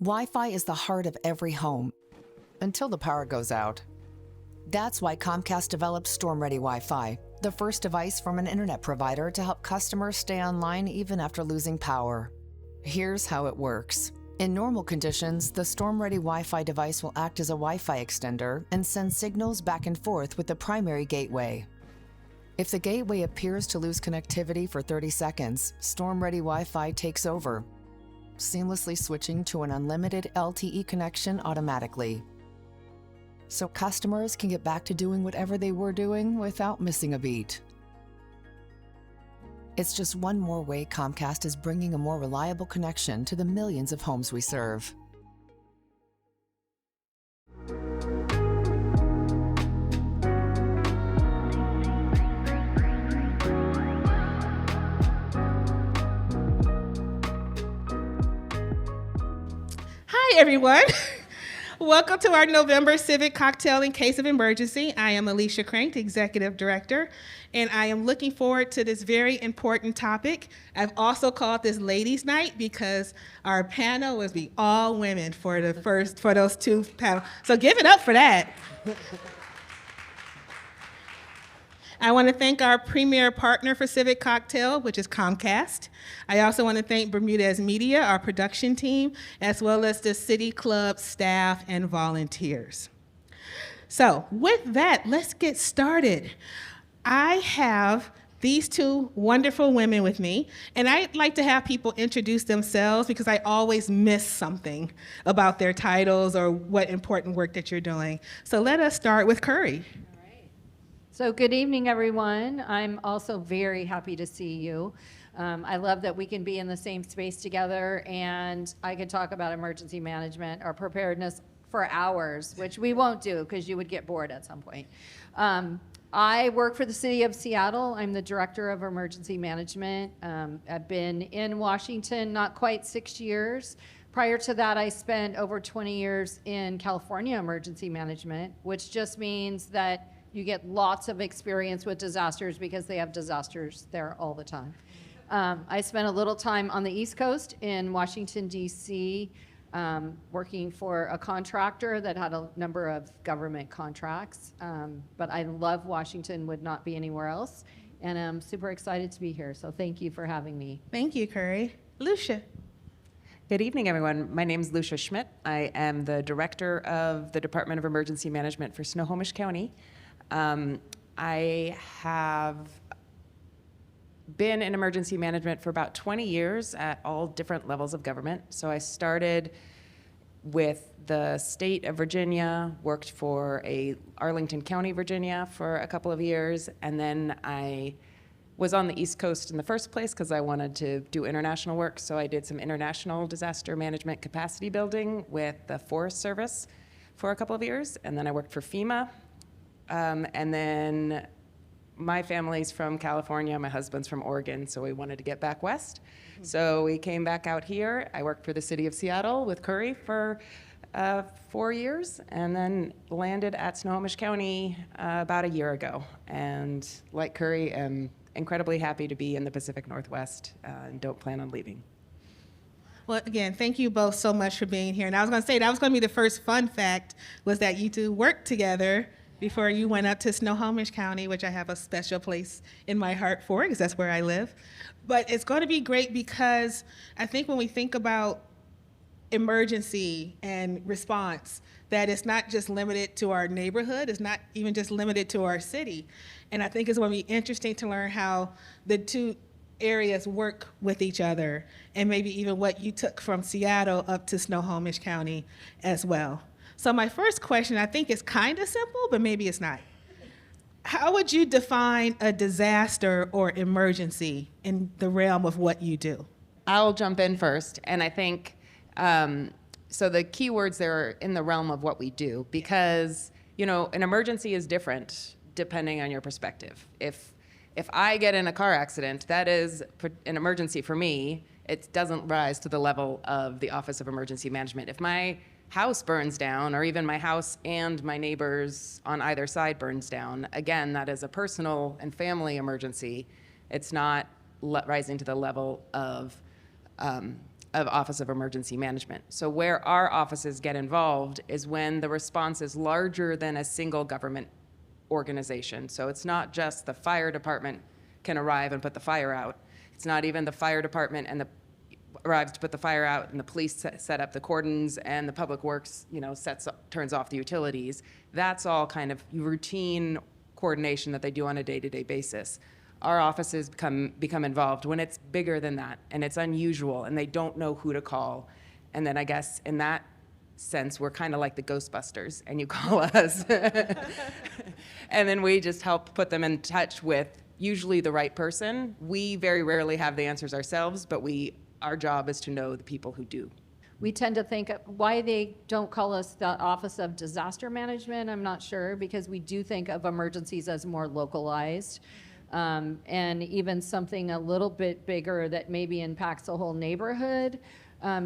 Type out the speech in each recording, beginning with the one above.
Wi-Fi is the heart of every home, until the power goes out. That's why Comcast developed Storm-Ready Wi-Fi, the first device from an internet provider to help customers stay online even after losing power. Here's how it works. In normal conditions, the Storm-Ready Wi-Fi device will act as a Wi-Fi extender and send signals back and forth with the primary gateway. If the gateway appears to lose connectivity for 30 seconds, Storm-Ready Wi-Fi takes over, seamlessly switching to an unlimited LTE connection automatically. So customers can get back to doing whatever they were doing without missing a beat. It's just one more way Comcast is bringing a more reliable connection to the millions of homes we serve. Hi, everyone. Welcome to our November Civic Cocktail in Case of Emergency. I am Alicia Crank, Executive Director, and I am looking forward to this very important topic. I've also called this Ladies' Night because our panel will be all women for those two panels. So give it up for that. I want to thank our premier partner for Civic Cocktail, which is Comcast. I also want to thank Bermudez Media, our production team, as well as the City Club staff and volunteers. So with that, let's get started. I have these two wonderful women with me, and I'd like to have people introduce themselves because I always miss something about their titles or what important work that you're doing. So let us start with Curry. So good evening, everyone. I'm also very happy to see you. I love that we can be in the same space together, and I could talk about emergency management or preparedness for hours, which we won't do because you would get bored at some point. I work for the City of Seattle. I'm the Director of Emergency Management. I've been in Washington not quite 6 years. Prior to that, I spent over 20 years in California emergency management, which just means that you get lots of experience with disasters because they have disasters there all the time. I spent a little time on the East Coast in Washington, D.C., working for a contractor that had a number of government contracts. But I love Washington, would not be anywhere else. And I'm super excited to be here. So thank you for having me. Thank you, Curry. Lucia. Good evening, everyone. My name is Lucia Schmidt. I am the Director of the Department of Emergency Management for Snohomish County. I have been in emergency management for about 20 years at all different levels of government. So I started with the state of Virginia, worked for Arlington County, Virginia for a couple of years, and then I was on the East Coast in the first place because I wanted to do international work. So I did some international disaster management capacity building with the Forest Service for a couple of years, and then I worked for FEMA. And then my family's from California, my husband's from Oregon, so we wanted to get back west. So we came back out here. I worked for the City of Seattle with Curry for 4 years, and then landed at Snohomish County about a year ago. And like Curry, I'm incredibly happy to be in the Pacific Northwest and don't plan on leaving. Well, again, thank you both so much for being here. And I was going to say, that was going to be the first fun fact, was that you two worked together before you went up to Snohomish County, which I have a special place in my heart for, because that's where I live. But it's going to be great because I think when we think about emergency and response, that it's not just limited to our neighborhood, it's not even just limited to our city. And I think it's going to be interesting to learn how the two areas work with each other, and maybe even what you took from Seattle up to Snohomish County as well. So my first question, I think, is kind of simple, but maybe it's not. How would you define a disaster or emergency in the realm of what you do? I'll jump in first, and I think, so the key words there are in the realm of what we do, because, you know, an emergency is different depending on your perspective. If I get in a car accident, that is an emergency for me. It doesn't rise to the level of the Office of Emergency Management. If my house burns down, or even my house and my neighbors on either side burns down, again, that is a personal and family emergency. It's not rising to the level of of Office of Emergency Management. So where our offices get involved is when the response is larger than a single government organization. So it's not just the fire department can arrive and put the fire out. It's not even the fire department and the arrives to put the fire out and the police set up the cordons and the public works, turns off the utilities. That's all kind of routine coordination that they do on a day-to-day basis. Our offices become involved when it's bigger than that and it's unusual and they don't know who to call. And then I guess in that sense, we're kind of like the Ghostbusters and you call us. And then we just help put them in touch with usually the right person. We very rarely have the answers ourselves, but our job is to know the people who do. We tend to think why they don't call us the Office of Disaster Management, I'm not sure, because we do think of emergencies as more localized. And even something a little bit bigger that maybe impacts a whole neighborhood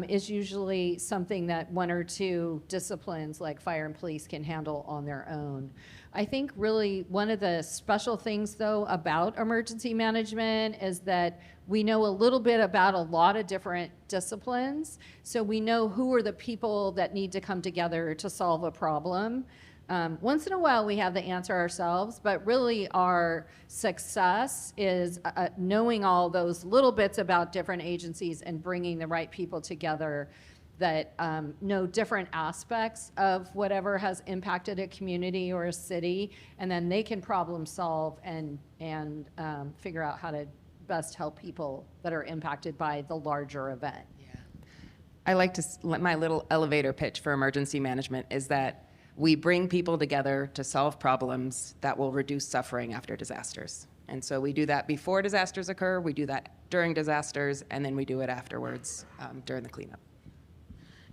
is usually something that one or two disciplines like fire and police can handle on their own. I think really one of the special things though about emergency management is that we know a little bit about a lot of different disciplines. So we know who are the people that need to come together to solve a problem. Once in a while we have the answer ourselves, but really our success is knowing all those little bits about different agencies and bringing the right people together that know different aspects of whatever has impacted a community or a city, and then they can problem solve and figure out how to best help people that are impacted by the larger event. Yeah. I like to, my little elevator pitch for emergency management is that we bring people together to solve problems that will reduce suffering after disasters. And so we do that before disasters occur, we do that during disasters, and then we do it afterwards during the cleanup.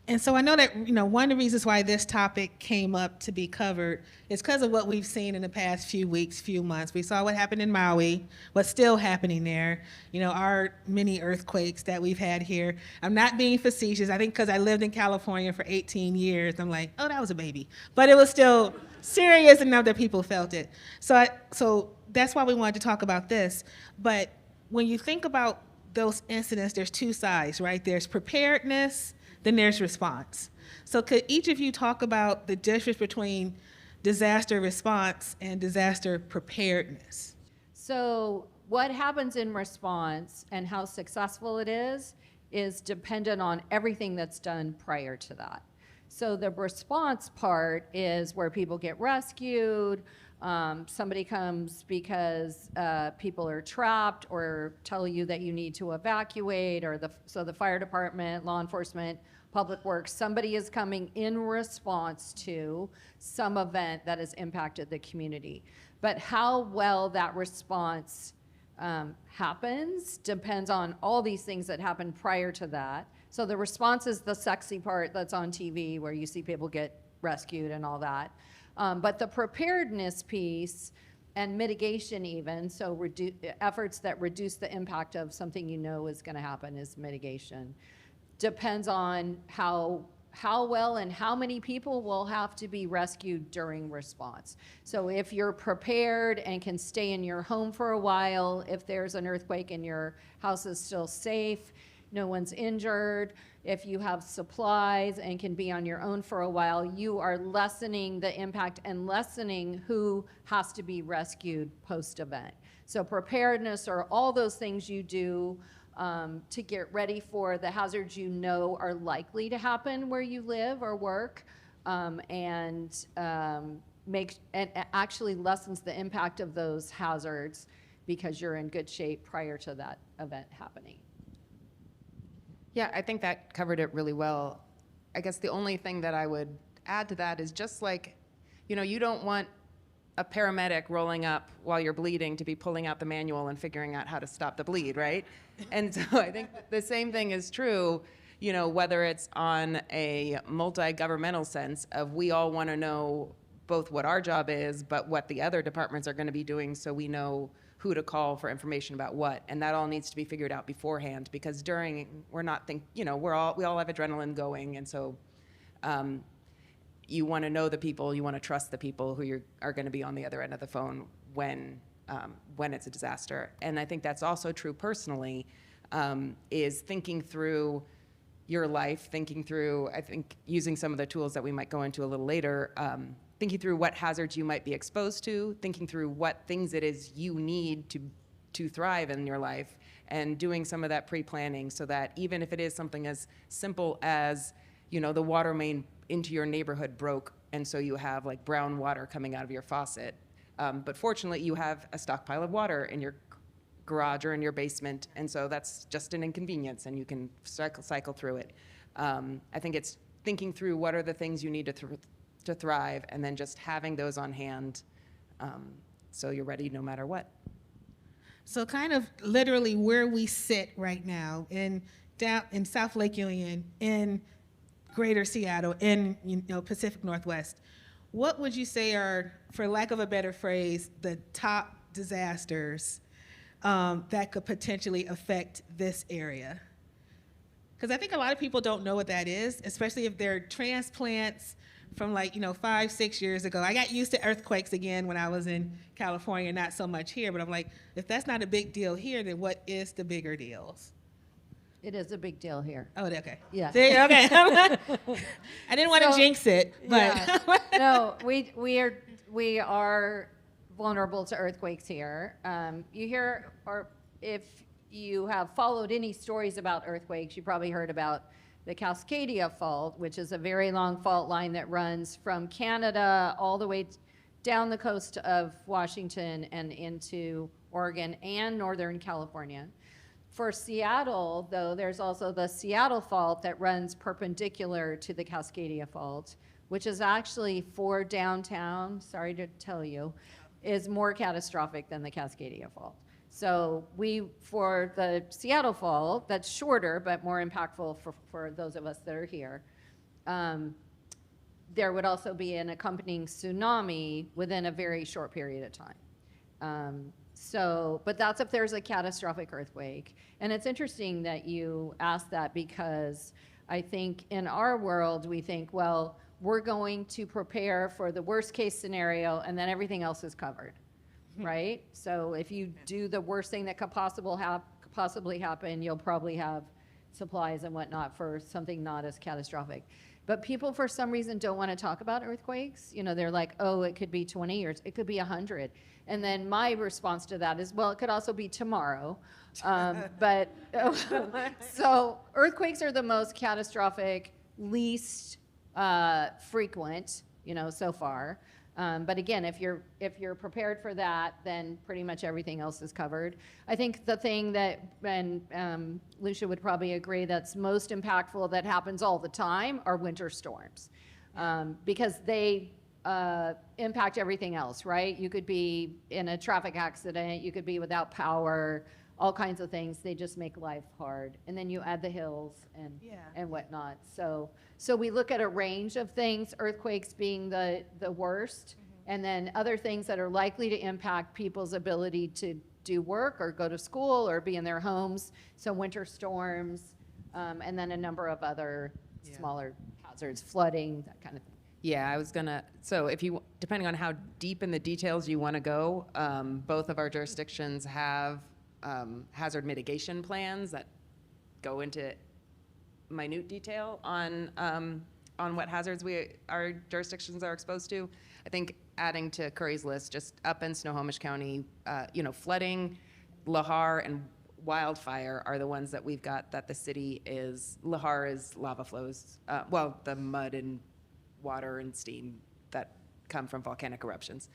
And so I know that, one of the reasons why this topic came up to be covered is because of what we've seen in the past few weeks, few months. We saw what happened in Maui, what's still happening there, our many earthquakes that we've had here. I'm not being facetious. I think because I lived in California for 18 years, I'm like, oh, that was a baby. But it was still serious enough that people felt it. So that's why we wanted to talk about this. But when you think about those incidents, there's two sides, right? There's preparedness, then there's response. So could each of you talk about the difference between disaster response and disaster preparedness? So what happens in response and how successful it is dependent on everything that's done prior to that. So the response part is where people get rescued, somebody comes because people are trapped or tell you that you need to evacuate, or so the fire department, law enforcement, public works, somebody is coming in response to some event that has impacted the community. But how well that response happens depends on all these things that happen prior to that. So the response is the sexy part that's on TV where you see people get rescued and all that. But the preparedness piece and mitigation even, so efforts that reduce the impact of something is going to happen is mitigation. Depends on how well and how many people will have to be rescued during response. So if you're prepared and can stay in your home for a while, if there's an earthquake and your house is still safe, no one's injured, if you have supplies and can be on your own for a while, you are lessening the impact and lessening who has to be rescued post-event. So preparedness are all those things you do to get ready for the hazards are likely to happen where you live or work, and actually lessens the impact of those hazards because you're in good shape prior to that event happening. Yeah, I think that covered it really well. I guess the only thing that I would add to that is just like, you don't want a paramedic rolling up while you're bleeding to be pulling out the manual and figuring out how to stop the bleed, right? And so I think the same thing is true, whether it's on a multi-governmental sense of we all want to know both what our job is, but what the other departments are going to be doing so we know who to call for information about what, and that all needs to be figured out beforehand because we all have adrenaline going, and so you want to know the people, you want to trust the people who are going to be on the other end of the phone when it's a disaster. And I think that's also true personally, is thinking through your life, thinking through, I think, using some of the tools that we might go into a little later, thinking through what hazards you might be exposed to, thinking through what things it is you need to thrive in your life, and doing some of that pre-planning so that even if it is something as simple as, you know, the water main into your neighborhood broke, and so you have like brown water coming out of your faucet. But fortunately, you have a stockpile of water in your garage or in your basement, and so that's just an inconvenience, and you can cycle through it. I think it's thinking through what are the things you need to thrive, and then just having those on hand, so you're ready no matter what. So kind of literally where we sit right now in South Lake Union, in Greater Seattle, in Pacific Northwest, what would you say are, for lack of a better phrase, the top disasters that could potentially affect this area? Because I think a lot of people don't know what that is, especially if they're transplants from 5-6 years ago. I got used to earthquakes again when I was in California, not so much here, but I'm like, if that's not a big deal here, then what is the bigger deals? It is a big deal here. Oh, okay. Yeah. See, okay. I didn't want to jinx it, but Yeah. No, we are vulnerable to earthquakes here. You hear, or if you have followed any stories about earthquakes, you probably heard about the Cascadia Fault, which is a very long fault line that runs from Canada all the way down the coast of Washington and into Oregon and Northern California. For Seattle, though, there's also the Seattle Fault that runs perpendicular to the Cascadia Fault, which is actually for downtown, sorry to tell you, is more catastrophic than the Cascadia Fault. So for the Seattle Fault, that's shorter but more impactful for those of us that are here, there would also be an accompanying tsunami within a very short period of time. But that's if there's a catastrophic earthquake. And it's interesting that you asked that, because I think in our world, we think, well, we're going to prepare for the worst case scenario and then everything else is covered, right? So if you do the worst thing that could possibly happen, you'll probably have supplies and whatnot for something not as catastrophic. But people, for some reason, don't want to talk about earthquakes. They're like, oh, it could be 20 years, it could be 100. And then my response to that is, well, it could also be tomorrow. So earthquakes are the most catastrophic, least frequent, so far. But again, if you're prepared for that, then pretty much everything else is covered. I think the thing that, and Lucia would probably agree, that's most impactful, that happens all the time, are winter storms, because they impact everything else, right? You could be in a traffic accident, you could be without power, all kinds of things. They just make life hard. And then you add the hills and whatnot. So we look at a range of things, earthquakes being the worst, and then other things that are likely to impact people's ability to do work or go to school or be in their homes. So winter storms, and then a number of other smaller hazards, flooding, that kind of thing. Yeah, so if you, depending on how deep in the details you want to go, both of our jurisdictions have hazard mitigation plans that go into minute detail on what hazards our jurisdictions are exposed to. I think adding to Curry's list, just up in Snohomish County, flooding, lahar, and wildfire are the ones that we've got that the city is. Lahar is lava flows, the mud and water and steam that come from volcanic eruptions.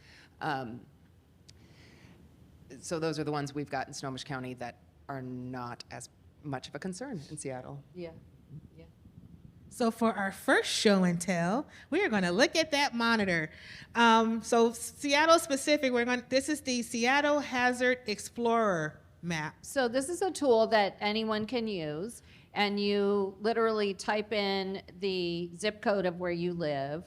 So those are the ones we've got in Snohomish County that are not as much of a concern in Seattle. Yeah. So for our first show and tell, we are going to look at that monitor. So Seattle specific, this is the Seattle Hazard Explorer map. So this is a tool that anyone can use, and you literally type in the zip code of where you live,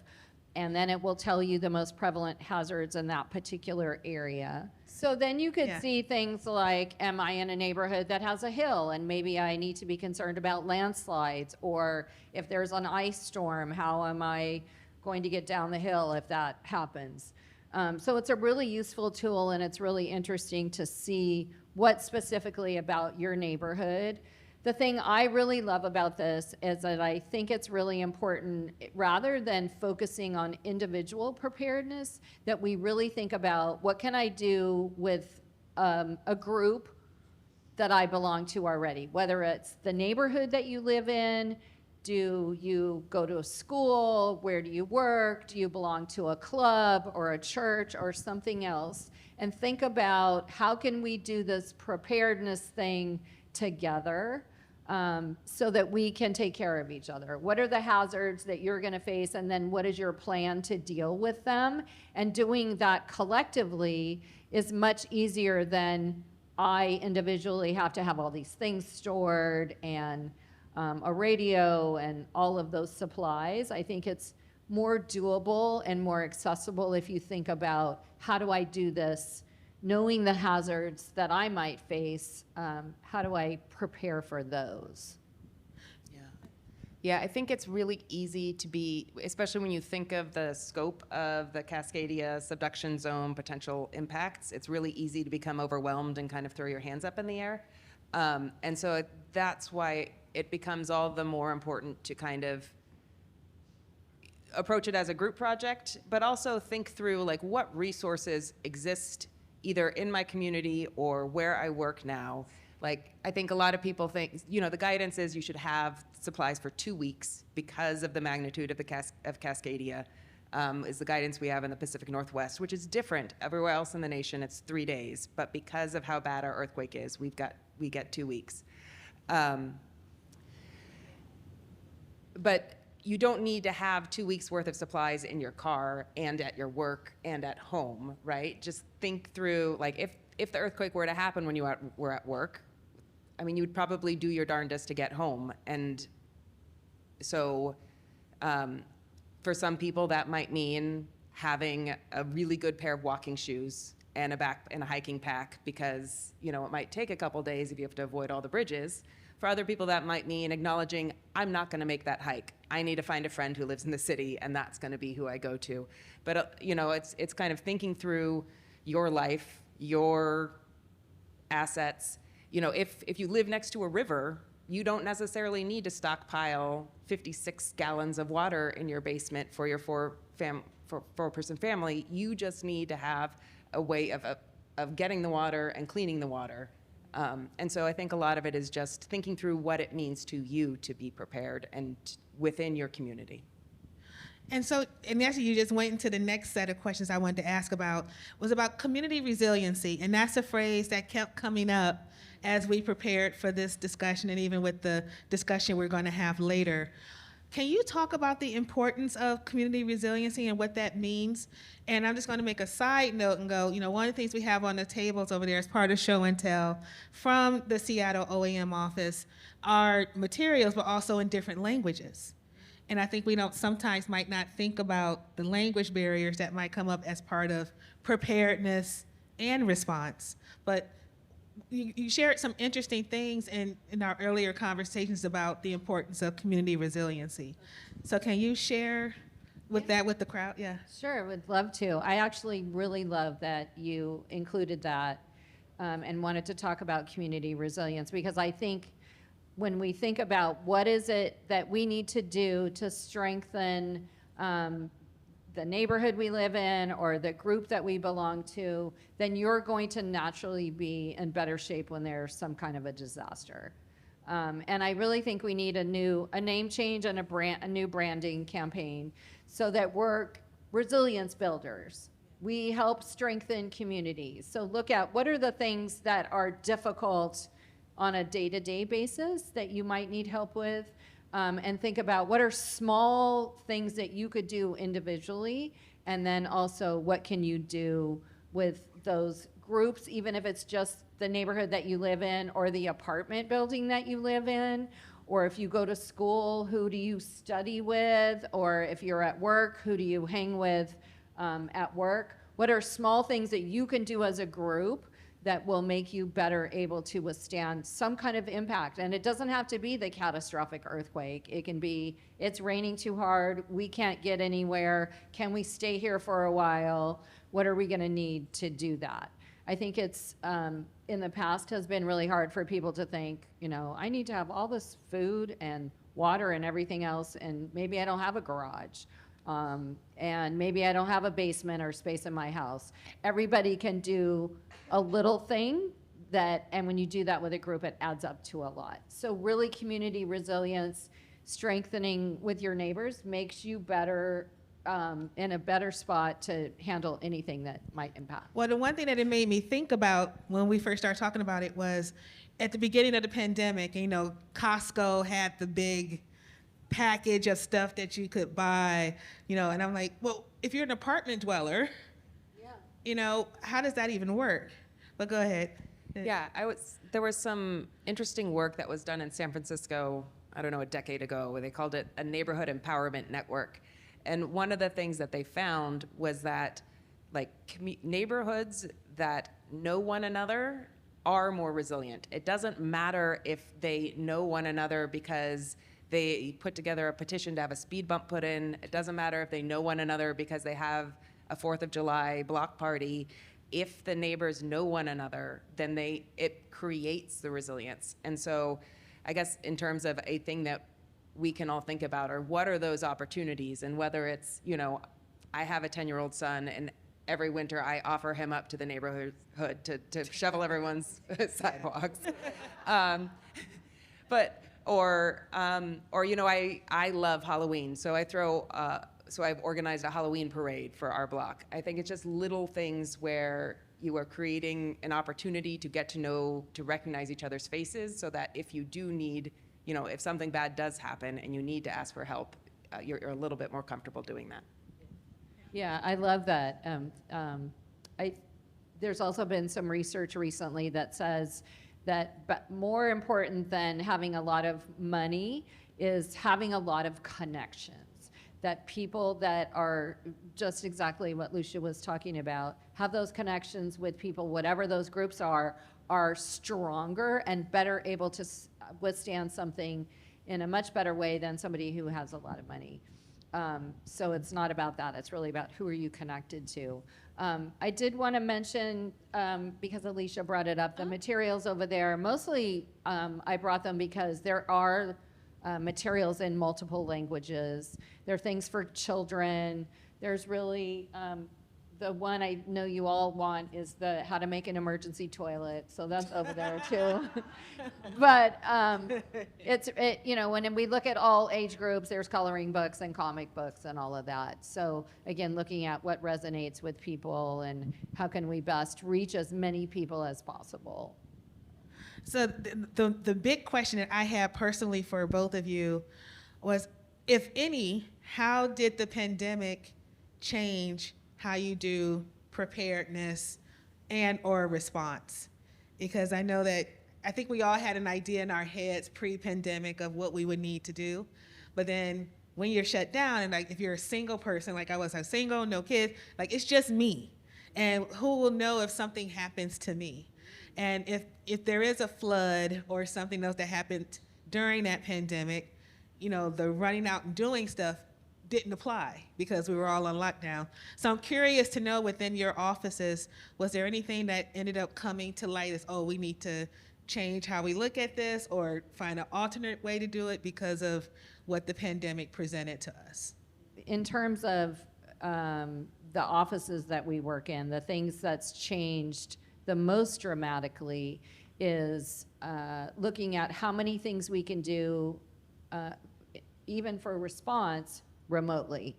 and then it will tell you the most prevalent hazards in that particular area. So then you could see things like, am I in a neighborhood that has a hill and maybe I need to be concerned about landslides, or if there's an ice storm, how am I going to get down the hill if that happens? So it's a really useful tool, and it's really interesting to see what specifically about your neighborhood The thing I really love about this is that I think it's really important, rather than focusing on individual preparedness, that we really think about what can I do with a group that I belong to already, whether it's the neighborhood that you live in, do you go to a school, where do you work, do you belong to a club or a church or something else, and think about how can we do this preparedness thing together, so that we can take care of each other. What are the hazards that you're gonna face, and then what is your plan to deal with them? And doing that collectively is much easier than I individually have to have all these things stored and a radio and all of those supplies. I think it's more doable and more accessible if you think about how do I do this, knowing the hazards that I might face, how do I prepare for those? Yeah, I think it's really easy to be, especially when you think of the scope of the Cascadia subduction zone potential impacts, it's really easy to become overwhelmed and kind of throw your hands up in the air. And so that's why it becomes all the more important to kind of approach it as a group project, but also think through like what resources exist either in my community or where I work now. Like, I think a lot of people think, you know, the guidance is you should have supplies for 2 weeks because of the magnitude of the Cascadia, is the guidance we have in the Pacific Northwest, which is different. Everywhere else in the nation, it's 3 days. But because of how bad our earthquake is, we get 2 weeks. But you don't need to have 2 weeks worth of supplies in your car and at your work and at home, right? Just think through, like, if the earthquake were to happen when you were at work, I mean, you'd probably do your darndest to get home. And so for some people, that might mean having a really good pair of walking shoes and a hiking pack, because, you know, it might take a couple days if you have to avoid all the bridges. For other people, that might mean acknowledging, I'm not going to make that hike. I need to find a friend who lives in the city, and that's going to be who I go to. But, you know, it's kind of thinking through your life, your assets. You know, if you live next to a river, you don't necessarily need to stockpile 56 gallons of water in your basement for your four-person family. You just need to have a way of getting the water and cleaning the water. And so I think a lot of it is just thinking through what it means to you to be prepared and within your community. And so, and actually you just went into the next set of questions I wanted to ask about, was about community resiliency. And that's a phrase that kept coming up as we prepared for this discussion, and even with the discussion we're going to have later. Can you talk about the importance of community resiliency and what that means? And I'm just going to make a side note and go, you know, one of the things we have on the tables over there as part of show and tell from the Seattle OAM office are materials, but also in different languages. And I think we don't sometimes might not think about the language barriers that might come up as part of preparedness and response. But you shared some interesting things in our earlier conversations about the importance of community resiliency. So can you share with that with the crowd? Yeah. Sure, would love to. I actually really love that you included that and wanted to talk about community resilience, because I think when we think about what is it that we need to do to strengthen the neighborhood we live in or the group that we belong to, then you're going to naturally be in better shape when there's some kind of a disaster. And I really think we need a name change and a new branding campaign so that we're resilience builders. We help strengthen communities. So look at what are the things that are difficult on a day-to-day basis that you might need help with, and think about what are small things that you could do individually, and then also what can you do with those groups, even if it's just the neighborhood that you live in or the apartment building that you live in, or if you go to school, who do you study with, or if you're at work, who do you hang with at work? What are small things that you can do as a group that will make you better able to withstand some kind of impact? And it doesn't have to be the catastrophic earthquake. It can be, it's raining too hard, we can't get anywhere, can we stay here for a while? What are we gonna need to do that? I think it's, in the past has been really hard for people to think, I need to have all this food and water and everything else, and maybe I don't have a garage. And maybe I don't have a basement or space in my house. Everybody can do a little thing and when you do that with a group, it adds up to a lot. So really community resilience, strengthening with your neighbors makes you better, in a better spot to handle anything that might impact. Well, the one thing that it made me think about when we first started talking about it was at the beginning of the pandemic, Costco had the big package of stuff that you could buy, and I'm like, well, if you're an apartment dweller, how does that even work? But go ahead. Yeah, there was some interesting work that was done in San Francisco, I don't know, a decade ago, where they called it a neighborhood empowerment network. And one of the things that they found was that neighborhoods that know one another are more resilient. It doesn't matter if they know one another because they put together a petition to have a speed bump put in. It doesn't matter if they know one another because they have a 4th of July block party. If the neighbors know one another, then it creates the resilience. And so I guess in terms of a thing that we can all think about are what are those opportunities, and whether it's, I have a 10-year-old son, and every winter I offer him up to the neighborhood to shovel everyone's sidewalks. I love Halloween, so I've organized a Halloween parade for our block. I think it's just little things where you are creating an opportunity to get to know, to recognize each other's faces, so that if you do need, if something bad does happen and you need to ask for help, you're a little bit more comfortable doing that. Yeah, I love that. There's also been some research recently that says that but more important than having a lot of money is having a lot of connections. That people that are just exactly what Lucia was talking about, have those connections with people, whatever those groups are stronger and better able to withstand something in a much better way than somebody who has a lot of money. So it's not about that. It's really about who are you connected to. I did want to mention, because Alicia brought it up, the materials over there. Mostly I brought them because there are materials in multiple languages. There are things for children. There's really, the one I know you all want is the how to make an emergency toilet. So that's over there too. But when we look at all age groups, there's coloring books and comic books and all of that. So again, looking at what resonates with people and how can we best reach as many people as possible. So the big question that I had personally for both of you was, if any, how did the pandemic change how you do preparedness and or response? Because I know that I think we all had an idea in our heads pre-pandemic of what we would need to do, but then when you're shut down, and if you're a single person, like I was single, no kids, it's just me, and who will know if something happens to me? And if there is a flood or something else that happened during that pandemic, the running out and doing stuff didn't apply because we were all on lockdown. So I'm curious to know, within your offices, was there anything that ended up coming to light as, we need to change how we look at this or find an alternate way to do it because of what the pandemic presented to us? In terms of the offices that we work in, the things that's changed the most dramatically is looking at how many things we can do, even for response, remotely.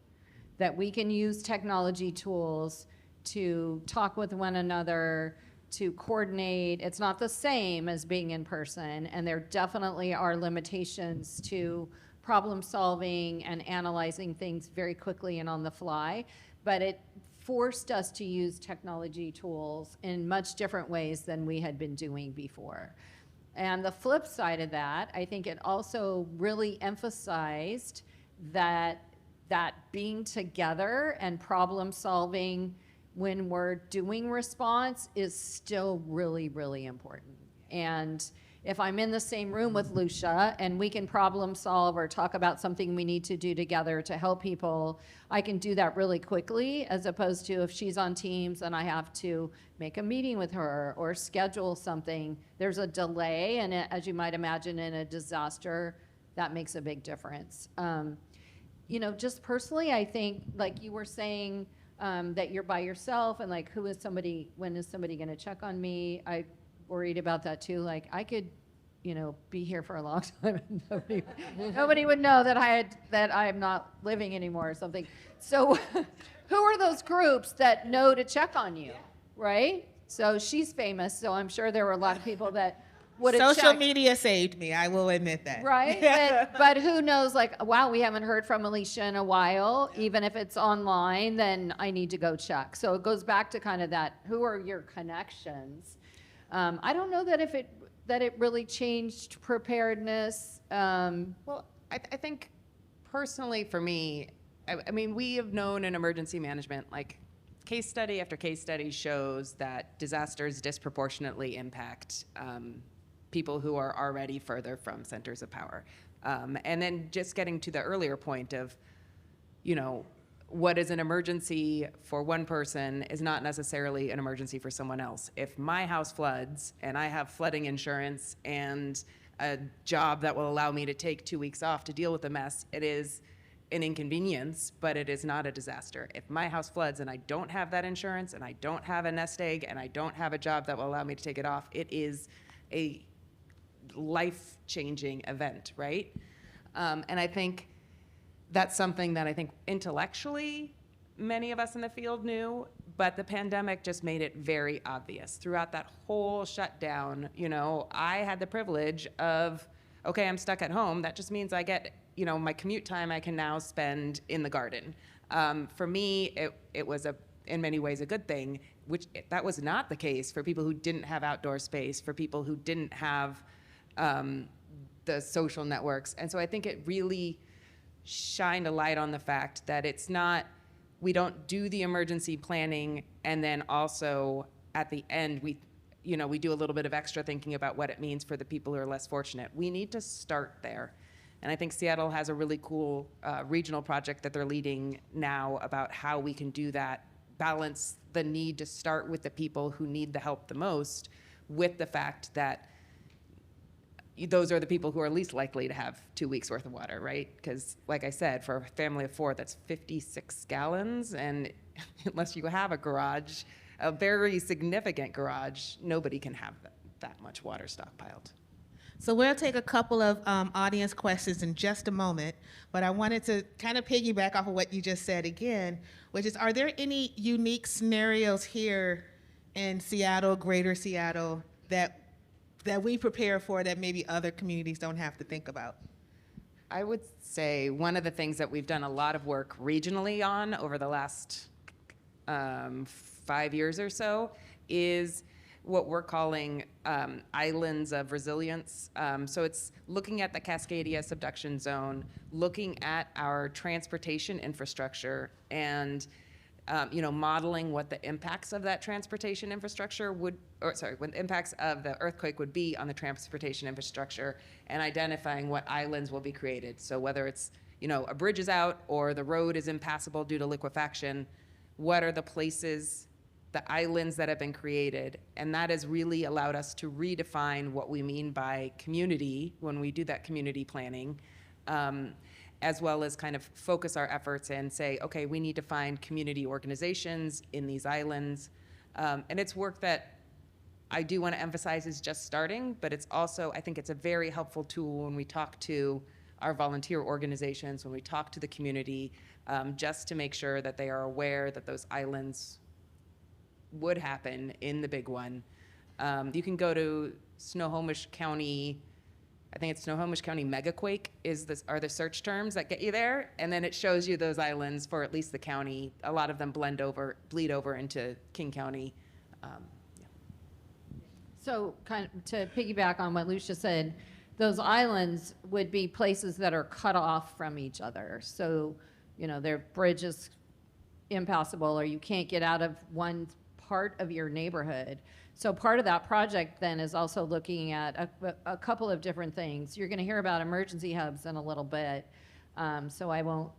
That we can use technology tools to talk with one another, to coordinate. It's not the same as being in person, and there definitely are limitations to problem solving and analyzing things very quickly and on the fly, but it forced us to use technology tools in much different ways than we had been doing before. And the flip side of that, I think it also really emphasized that being together and problem solving when we're doing response is still really, really important. And if I'm in the same room with Lucia and we can problem solve or talk about something we need to do together to help people, I can do that really quickly, as opposed to if she's on Teams and I have to make a meeting with her or schedule something, there's a delay, and as you might imagine in a disaster, that makes a big difference. You know, just personally, I think, like you were saying, that you're by yourself and like, when is somebody going to check on me? I worried about that too. Like, I could, you know, be here for a long time and nobody would know that I'm not living anymore or something. So who are those groups that know to check on you, right? So she's famous, so I'm sure there were a lot of people that would have Social checked. media saved me, I will admit that. Right, but who knows, like, wow, we haven't heard from Alicia in a while. Even if it's online, then I need to go check. So it goes back to kind of that, who are your connections? I don't know that it really changed preparedness. Well, I think personally for me, I mean, we have known in emergency management, like case study after case study shows that disasters disproportionately impact people who are already further from centers of power. And then just getting to the earlier point of, you know, what is an emergency for one person is not necessarily an emergency for someone else. If my house floods and I have flooding insurance and a job that will allow me to take 2 weeks off to deal with the mess, it is an inconvenience, but it is not a disaster. If my house floods and I don't have that insurance and I don't have a nest egg and I don't have a job that will allow me to take it off, it is a life-changing event, right? And I think that's something that I think intellectually many of us in the field knew, but the pandemic just made it very obvious. Throughout that whole shutdown, you know, I had the privilege of, okay, I'm stuck at home. That just means I get, you know, my commute time I can now spend in the garden. For me, it was in many ways a good thing, that was not the case for people who didn't have outdoor space, for people who didn't have the social networks. And so I think it really shined a light on the fact that it's not, we don't do the emergency planning and then also at the end we do a little bit of extra thinking about what it means for the people who are less fortunate. We need to start there. And I think Seattle has a really cool regional project that they're leading now about how we can do that, balance the need to start with the people who need the help the most with the fact that those are the people who are least likely to have 2 weeks worth of water, right? Because like I said, for a family of 4, that's 56 gallons. And unless you have a garage, a very significant garage, nobody can have that much water stockpiled. So we'll take a couple of audience questions in just a moment, but I wanted to kind of piggyback off of what you just said again, which is, are there any unique scenarios here in Seattle, greater Seattle, that we prepare for that maybe other communities don't have to think about? I would say one of the things that we've done a lot of work regionally on over the last 5 years or so is what we're calling islands of resilience. So it's looking at the Cascadia subduction zone, looking at our transportation infrastructure and modeling what the impacts of that transportation infrastructure what the impacts of the earthquake would be on the transportation infrastructure, and identifying what islands will be created. So whether it's, a bridge is out or the road is impassable due to liquefaction, what are the places, the islands that have been created? And that has really allowed us to redefine what we mean by community when we do that community planning. As well as kind of focus our efforts and say, okay, we need to find community organizations in these islands. And it's work that I do want to emphasize is just starting, but it's also, I think it's a very helpful tool when we talk to our volunteer organizations, when we talk to the community, just to make sure that they are aware that those islands would happen in the big one. You can go to Snohomish County, I think it's Snohomish County Megaquake are the search terms that get you there, and then it shows you those islands for at least the county. A lot of them bleed over into King County. So kind of to piggyback on what Lucia said, those islands would be places that are cut off from each other. So, their bridge is impassable or you can't get out of one part of your neighborhood. So part of that project then is also looking at a couple of different things. You're going to hear about emergency hubs in a little bit, so I won't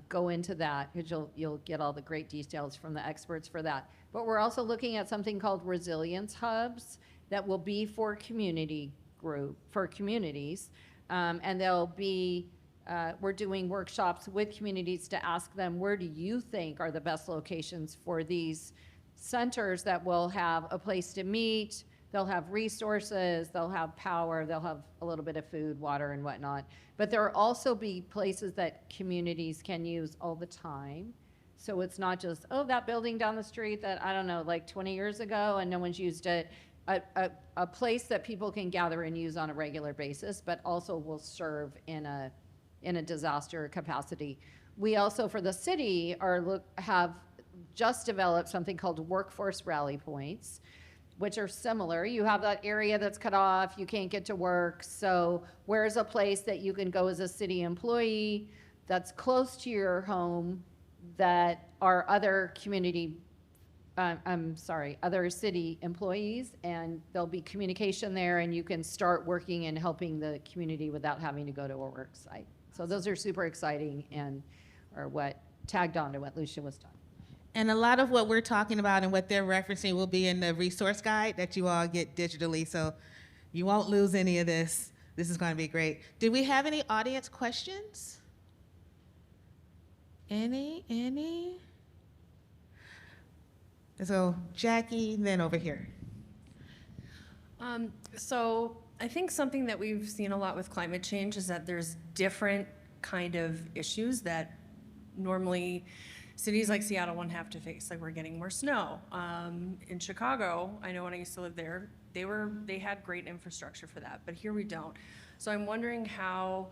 go into that because you'll get all the great details from the experts for that. But we're also looking at something called resilience hubs that will be for communities, and they'll be. We're doing workshops with communities to ask them, where do you think are the best locations for these centers that will have a place to meet, they'll have resources, they'll have power, they'll have a little bit of food, water, and whatnot. But there will also be places that communities can use all the time. So it's not just, oh, that building down the street that, I don't know, like 20 years ago and no one's used it. A place that people can gather and use on a regular basis, but also will serve in a disaster capacity. We also, for the city, have just developed something called workforce rally points, which are similar. You have that area that's cut off, you can't get to work, so where's a place that you can go as a city employee that's close to your home that are other other city employees, and there'll be communication there, and you can start working and helping the community without having to go to a work site. So those are super exciting and are what tagged on to what Lucia was talking. And a lot of what we're talking about and what they're referencing will be in the resource guide that you all get digitally, so you won't lose any of this. This is going to be great. Do we have any audience questions? Any? So Jackie, then over here. So I think something that we've seen a lot with climate change is that there's different kind of issues that normally cities like Seattle won't have to face. Like, we're getting more snow. In Chicago, I know when I used to live there, they had great infrastructure for that, but here we don't. So I'm wondering how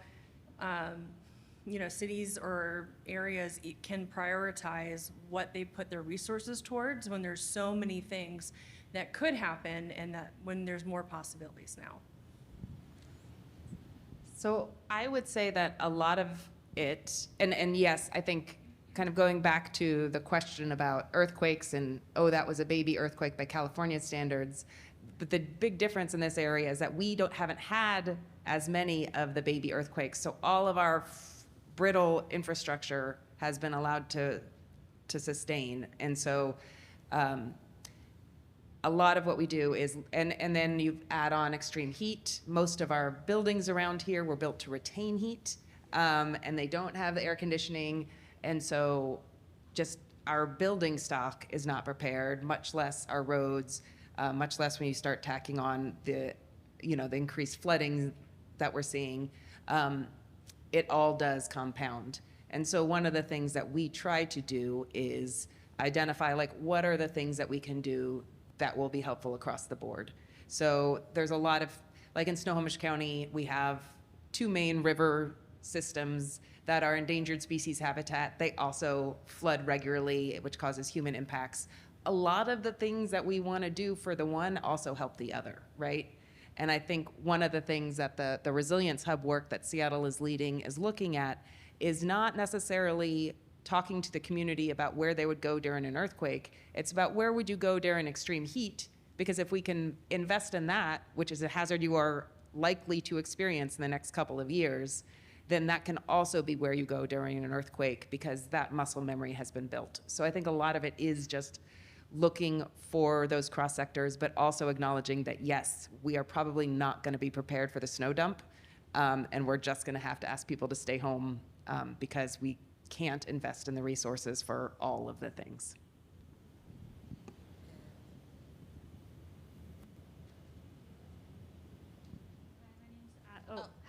cities or areas can prioritize what they put their resources towards when there's so many things that could happen, and that when there's more possibilities now. So I would say that a lot of it, and yes, I think kind of going back to the question about earthquakes and, oh, that was a baby earthquake by California standards, but the big difference in this area is that we haven't had as many of the baby earthquakes. So all of our brittle infrastructure has been allowed to sustain. And so a lot of what we do is, and then you add on extreme heat. Most of our buildings around here were built to retain heat, and they don't have the air conditioning. And so just our building stock is not prepared, much less our roads, much less when you start tacking on the increased flooding that we're seeing. It all does compound. And so one of the things that we try to do is identify, like, what are the things that we can do that will be helpful across the board. So there's a lot of, like in Snohomish County, we have 2 main river systems that are endangered species habitat. They also flood regularly, which causes human impacts. A lot of the things that we want to do for the one also help the other, right? And I think one of the things that the Resilience Hub work that Seattle is leading is looking at is not necessarily talking to the community about where they would go during an earthquake. It's about where would you go during extreme heat, because if we can invest in that, which is a hazard you are likely to experience in the next couple of years, then that can also be where you go during an earthquake, because that muscle memory has been built. So I think a lot of it is just looking for those cross sectors, but also acknowledging that, yes, we are probably not going to be prepared for the snow dump, and we're just going to have to ask people to stay home because we can't invest in the resources for all of the things.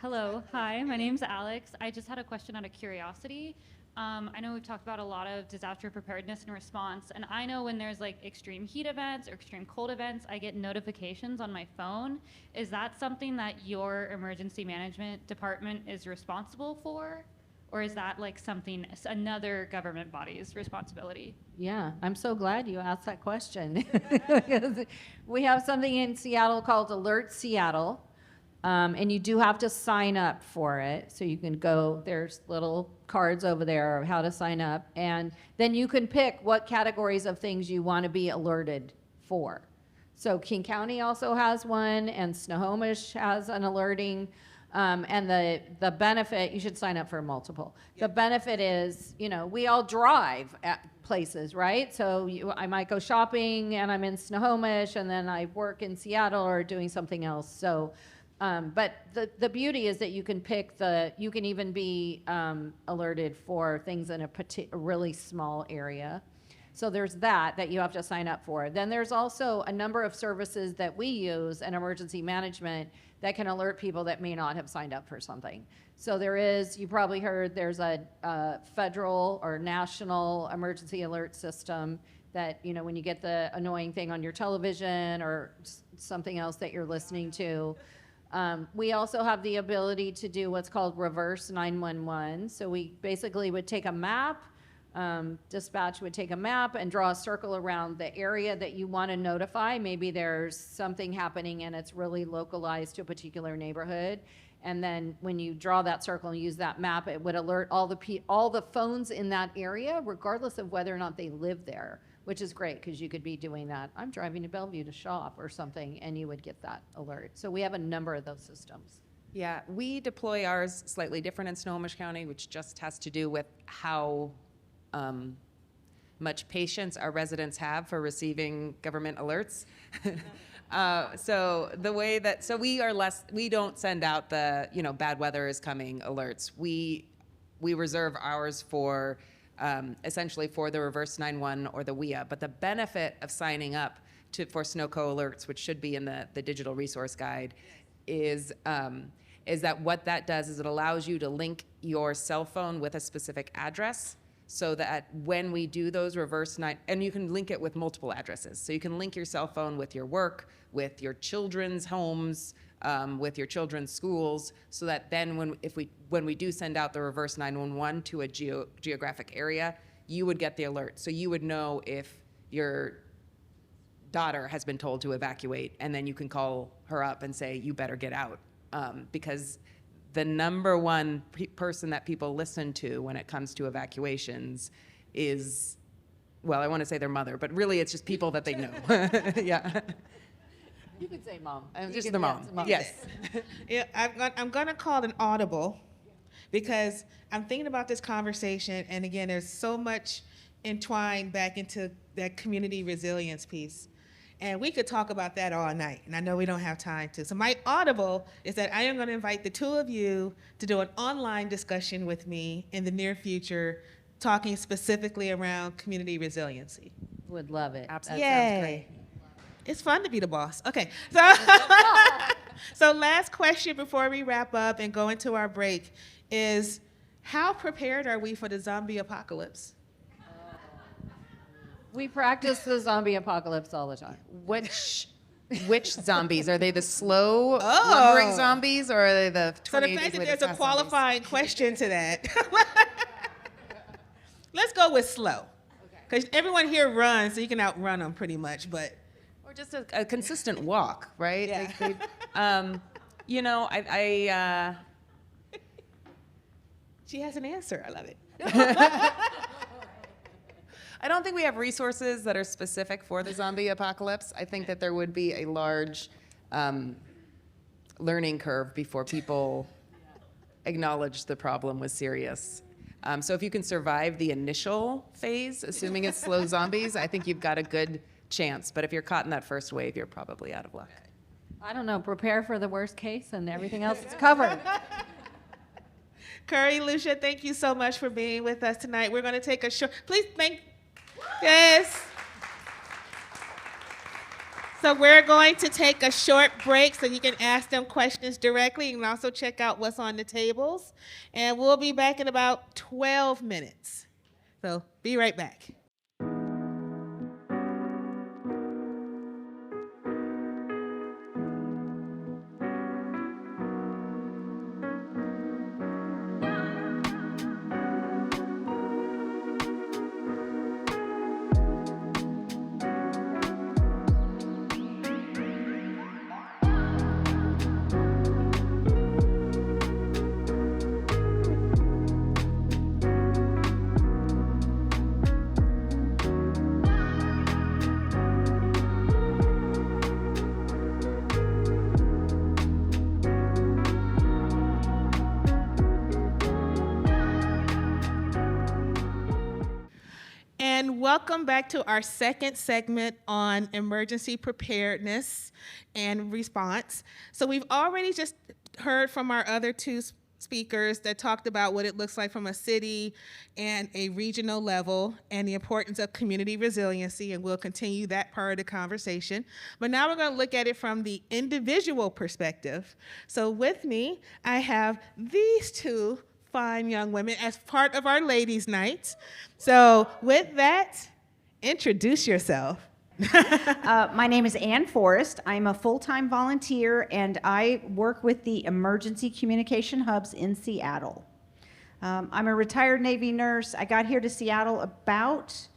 Hello, hi, my name's Alex. I just had a question out of curiosity. I know we've talked about a lot of disaster preparedness and response, and I know when there's like extreme heat events or extreme cold events, I get notifications on my phone. Is that something that your emergency management department is responsible for? Or is that like something, another government body's responsibility? Yeah, I'm so glad you asked that question. We have something in Seattle called Alert Seattle, and you do have to sign up for it. So you can go, there's little cards over there of how to sign up, and then you can pick what categories of things you want to be alerted for. So King County also has one, and Snohomish has an alerting. And the benefit, you should sign up for multiple. The benefit is, we all drive at places, right? So I might go shopping and I'm in Snohomish, and then I work in Seattle or doing something else. So, but the beauty is that you can you can even be alerted for things in a really small area. So there's that you have to sign up for. Then there's also a number of services that we use in emergency management that can alert people that may not have signed up for something. So you probably heard there's a federal or national emergency alert system that, when you get the annoying thing on your television or something else that you're listening to. We also have the ability to do what's called reverse 911. So we basically would take a map, dispatch would take a map and draw a circle around the area that you want to notify. Maybe there's something happening and it's really localized to a particular neighborhood. And then when you draw that circle and use that map, it would alert all the phones in that area, regardless of whether or not they live there, which is great because you could be doing that. I'm driving to Bellevue to shop or something, and you would get that alert. So we have a number of those systems. Yeah, we deploy ours slightly different in Snohomish County, which just has to do with how much patience our residents have for receiving government alerts. So the way that, we don't send out the, bad weather is coming alerts. We reserve ours for, essentially for the reverse 911 or the WIA. But the benefit of signing up for SNOCO alerts, which should be in the digital resource guide, is that what that does is it allows you to link your cell phone with a specific address, so that when we do those and you can link it with multiple addresses. So you can link your cell phone with your work, with your children's homes, with your children's schools, so that then when we do send out the reverse 911 to a geographic area, you would get the alert. So you would know if your daughter has been told to evacuate, and then you can call her up and say, you better get out. Because the number one person that people listen to when it comes to evacuations is, well, I want to say their mother, but really it's just people that they know. Yeah. You could say mom. Just the mom. Yes. Yeah, I'm going to call an audible because I'm thinking about this conversation, and again, there's so much entwined back into that community resilience piece. And we could talk about that all night, and I know we don't have time to. So my audible is that I am going to invite the two of you to do an online discussion with me in the near future, talking specifically around community resiliency. Would love it. Absolutely. That sounds great. It's fun to be the boss. Okay, so so last question before we wrap up and go into our break is, how prepared are we for the zombie apocalypse? We practice the zombie apocalypse all the time. Which zombies? Are they the slow, lumbering zombies, or are they the 20 So the fact that there's a qualifying question to that. Let's go with slow. Because everyone here runs, so you can outrun them pretty much, but. Or just a consistent walk, right? Yeah. She has an answer. I love it. I don't think we have resources that are specific for the zombie apocalypse. I think that there would be a large learning curve before people acknowledge the problem was serious. So if you can survive the initial phase, assuming it's slow zombies, I think you've got a good chance. But if you're caught in that first wave, you're probably out of luck. I don't know. Prepare for the worst case, and everything else is covered. Curry, Lucia, thank you so much for being with us tonight. We're going to take a short, yes. So we're going to take a short break so you can ask them questions directly. You can also check out what's on the tables. And we'll be back in about 12 minutes. So be right back. And welcome back to our second segment on emergency preparedness and response. So we've already just heard from our other two speakers that talked about what it looks like from a city and a regional level and the importance of community resiliency, and we'll continue that part of the conversation. But now we're going to look at it from the individual perspective. So with me, I have these two fine young women as part of our ladies' night. So with that, introduce yourself. My name is Ann Forrest. I'm a full-time volunteer, and I work with the emergency communication hubs in Seattle. I'm a retired Navy nurse. I got here to Seattle about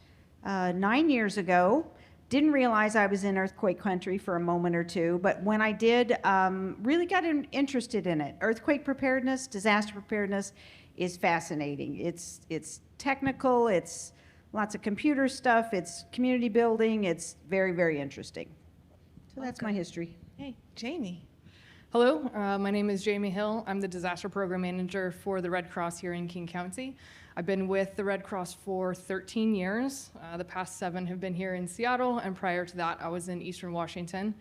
9 years ago. Didn't realize I was in earthquake country for a moment or two, but when I did, really got interested in it. Earthquake preparedness, disaster preparedness is fascinating. It's technical, it's lots of computer stuff, it's community building, it's very, very interesting. So that's my history. Hey, Jamie. Hello, my name is Jamie Hill. I'm the disaster program manager for the Red Cross here in King County. I've been with the Red Cross for 13 years. The past 7 have been here in Seattle, and prior to that, I was in Eastern Washington.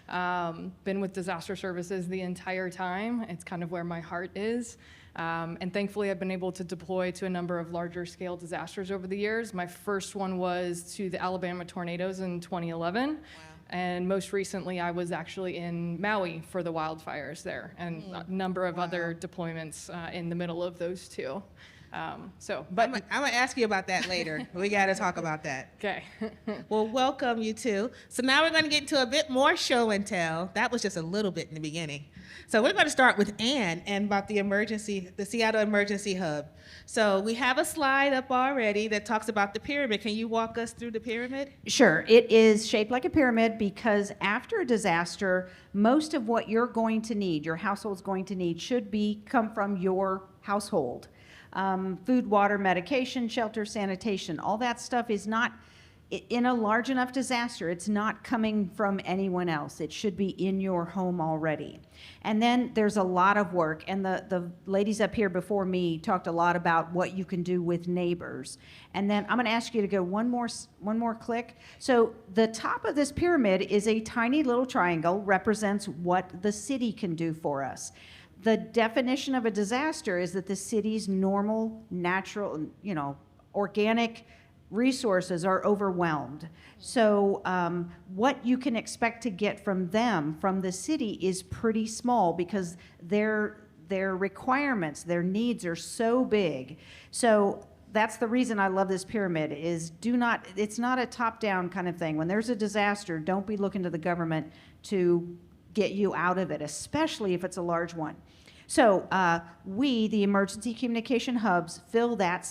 Been with disaster services the entire time. It's kind of where my heart is. And thankfully, I've been able to deploy to a number of larger scale disasters over the years. My first one was to the Alabama tornadoes in 2011. Wow. And most recently, I was actually in Maui for the wildfires there, and a number of other deployments in the middle of those two. I'm gonna ask you about that later. We got to talk about that. Okay. Well, welcome you two. So now we're going to get into a bit more show and tell. That was just a little bit in the beginning. So we're going to start with Ann and about the Seattle Emergency Hub. So we have a slide up already that talks about the pyramid. Can you walk us through the pyramid? Sure. It is shaped like a pyramid because after a disaster, most of what you're going to need, your household's going to need, should come from your household. Food, water, medication, shelter, sanitation, all that stuff is not, in a large enough disaster, it's not coming from anyone else. It should be in your home already. And then there's a lot of work, and the ladies up here before me talked a lot about what you can do with neighbors. And then I'm going to ask you to go one more click. So the top of this pyramid is a tiny little triangle, represents what the city can do for us. The definition of a disaster is that the city's normal, natural, organic resources are overwhelmed. So what you can expect to get from them, from the city, is pretty small because their requirements, their needs are so big. So that's the reason I love this pyramid, is it's not a top-down kind of thing. When there's a disaster, don't be looking to the government to get you out of it, especially if it's a large one. So we, the emergency communication hubs, fill that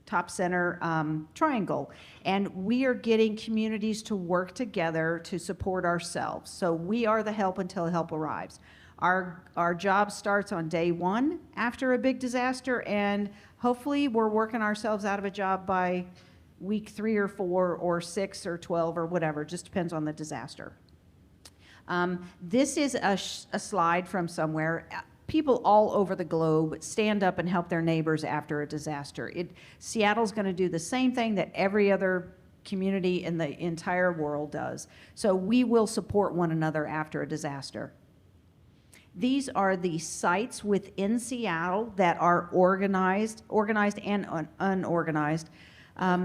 top center triangle, and we are getting communities to work together to support ourselves. So we are the help until help arrives. Our job starts on day 1 after a big disaster, and hopefully we're working ourselves out of a job by week 3 or 4 or 6 or 12 or whatever, just depends on the disaster. This is a slide from somewhere. People all over the globe stand up and help their neighbors after a disaster. Seattle's going to do the same thing that every other community in the entire world does. So we will support one another after a disaster. These are the sites within Seattle that are organized and unorganized.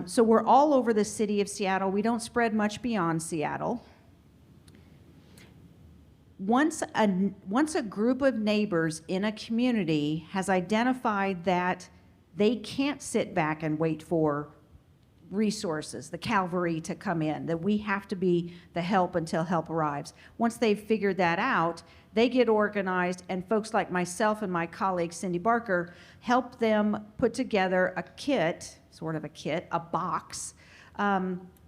So we're all over the city of Seattle. We don't spread much beyond Seattle. Once a group of neighbors in a community has identified that they can't sit back and wait for resources, the cavalry to come in, that we have to be the help until help arrives. Once they've figured that out, they get organized, and folks like myself and my colleague Cindy Barker help them put together a kit, a box,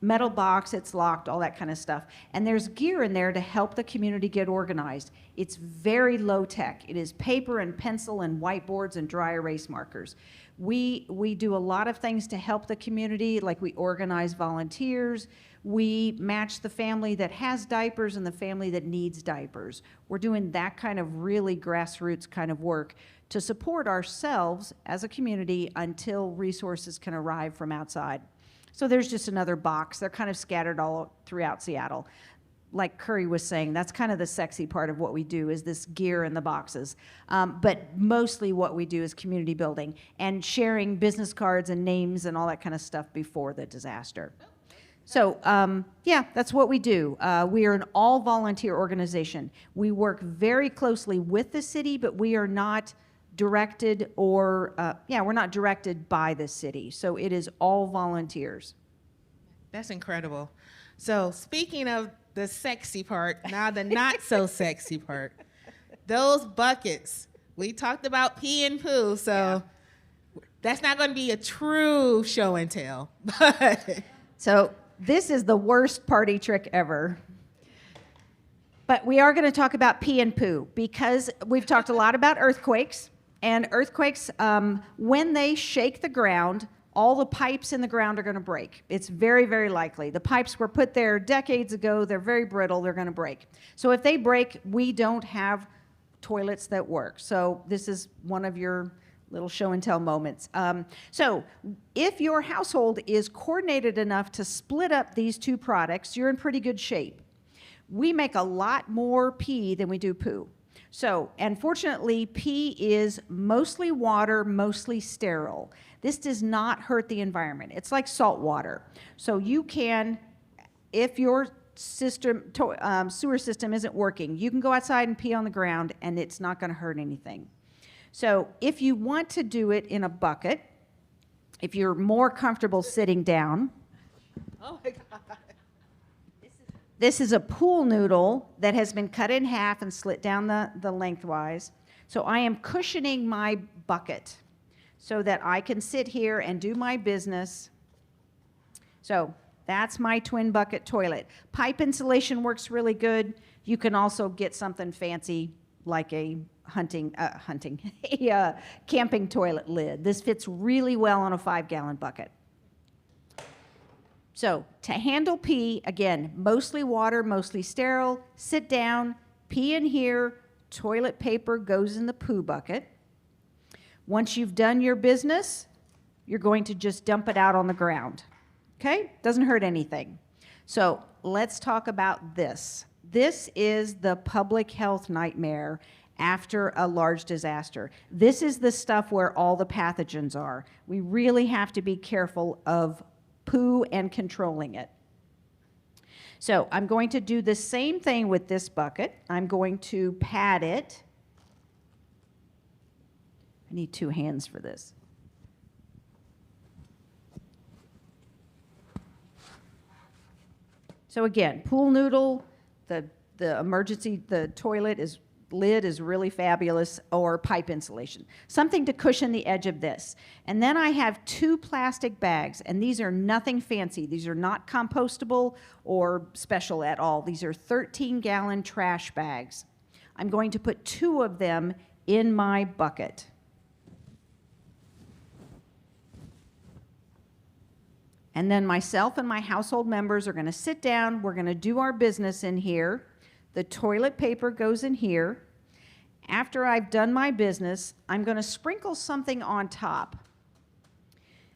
metal box, it's locked, all that kind of stuff. And there's gear in there to help the community get organized. It's very low tech. It is paper and pencil and whiteboards and dry erase markers. We do a lot of things to help the community, like we organize volunteers. We match the family that has diapers and the family that needs diapers. We're doing that kind of really grassroots kind of work to support ourselves as a community until resources can arrive from outside. So there's just another box. They're kind of scattered all throughout Seattle. Like Curry was saying, that's kind of the sexy part of what we do, is this gear in the boxes. But mostly what we do is community building and sharing business cards and names and all that kind of stuff before the disaster. So yeah, that's what we do. We are an all-volunteer organization. We work very closely with the city, but we are not directed or, we're not directed by the city. So it is all volunteers. That's incredible. So speaking of the sexy part, now the not so sexy part, those buckets. We talked about pee and poo, so that's not going to be a true show and tell. So this is the worst party trick ever. But we are going to talk about pee and poo because we've talked a lot about earthquakes. And earthquakes, when they shake the ground, all the pipes in the ground are going to break. It's very, very likely. The pipes were put there decades ago. They're very brittle. They're going to break. So if they break, we don't have toilets that work. So this is one of your little show and tell moments. So if your household is coordinated enough to split up these two products, you're in pretty good shape. We make a lot more pee than we do poo. So, and fortunately, pee is mostly water, mostly sterile. This does not hurt the environment. It's like salt water. So you can, if your system, sewer system isn't working, you can go outside and pee on the ground and it's not going to hurt anything. So if you want to do it in a bucket, if you're more comfortable sitting down, Oh my God. this is a pool noodle that has been cut in half and slit down the lengthwise. So I am cushioning my bucket so that I can sit here and do my business. So that's my twin bucket toilet. Pipe insulation works really good. You can also get something fancy like a camping toilet lid. This fits really well on a 5-gallon bucket. So to handle pee, again, mostly water, mostly sterile, sit down, pee in here, toilet paper goes in the poo bucket. Once you've done your business, you're going to just dump it out on the ground. Okay? Doesn't hurt anything. So let's talk about this. This is the public health nightmare after a large disaster. This is the stuff where all the pathogens are. We really have to be careful of poo and controlling it. So I'm going to do the same thing with this bucket. I'm going to pat it. I need 2 hands for this. So again, pool noodle, the toilet lid is really fabulous, or pipe insulation. Something to cushion the edge of this. And then I have 2 plastic bags, and these are nothing fancy. These are not compostable or special at all. These are 13-gallon trash bags. I'm going to put 2 of them in my bucket. And then myself and my household members are going to sit down. We're going to do our business in here. The toilet paper goes in here. After I've done my business, I'm going to sprinkle something on top.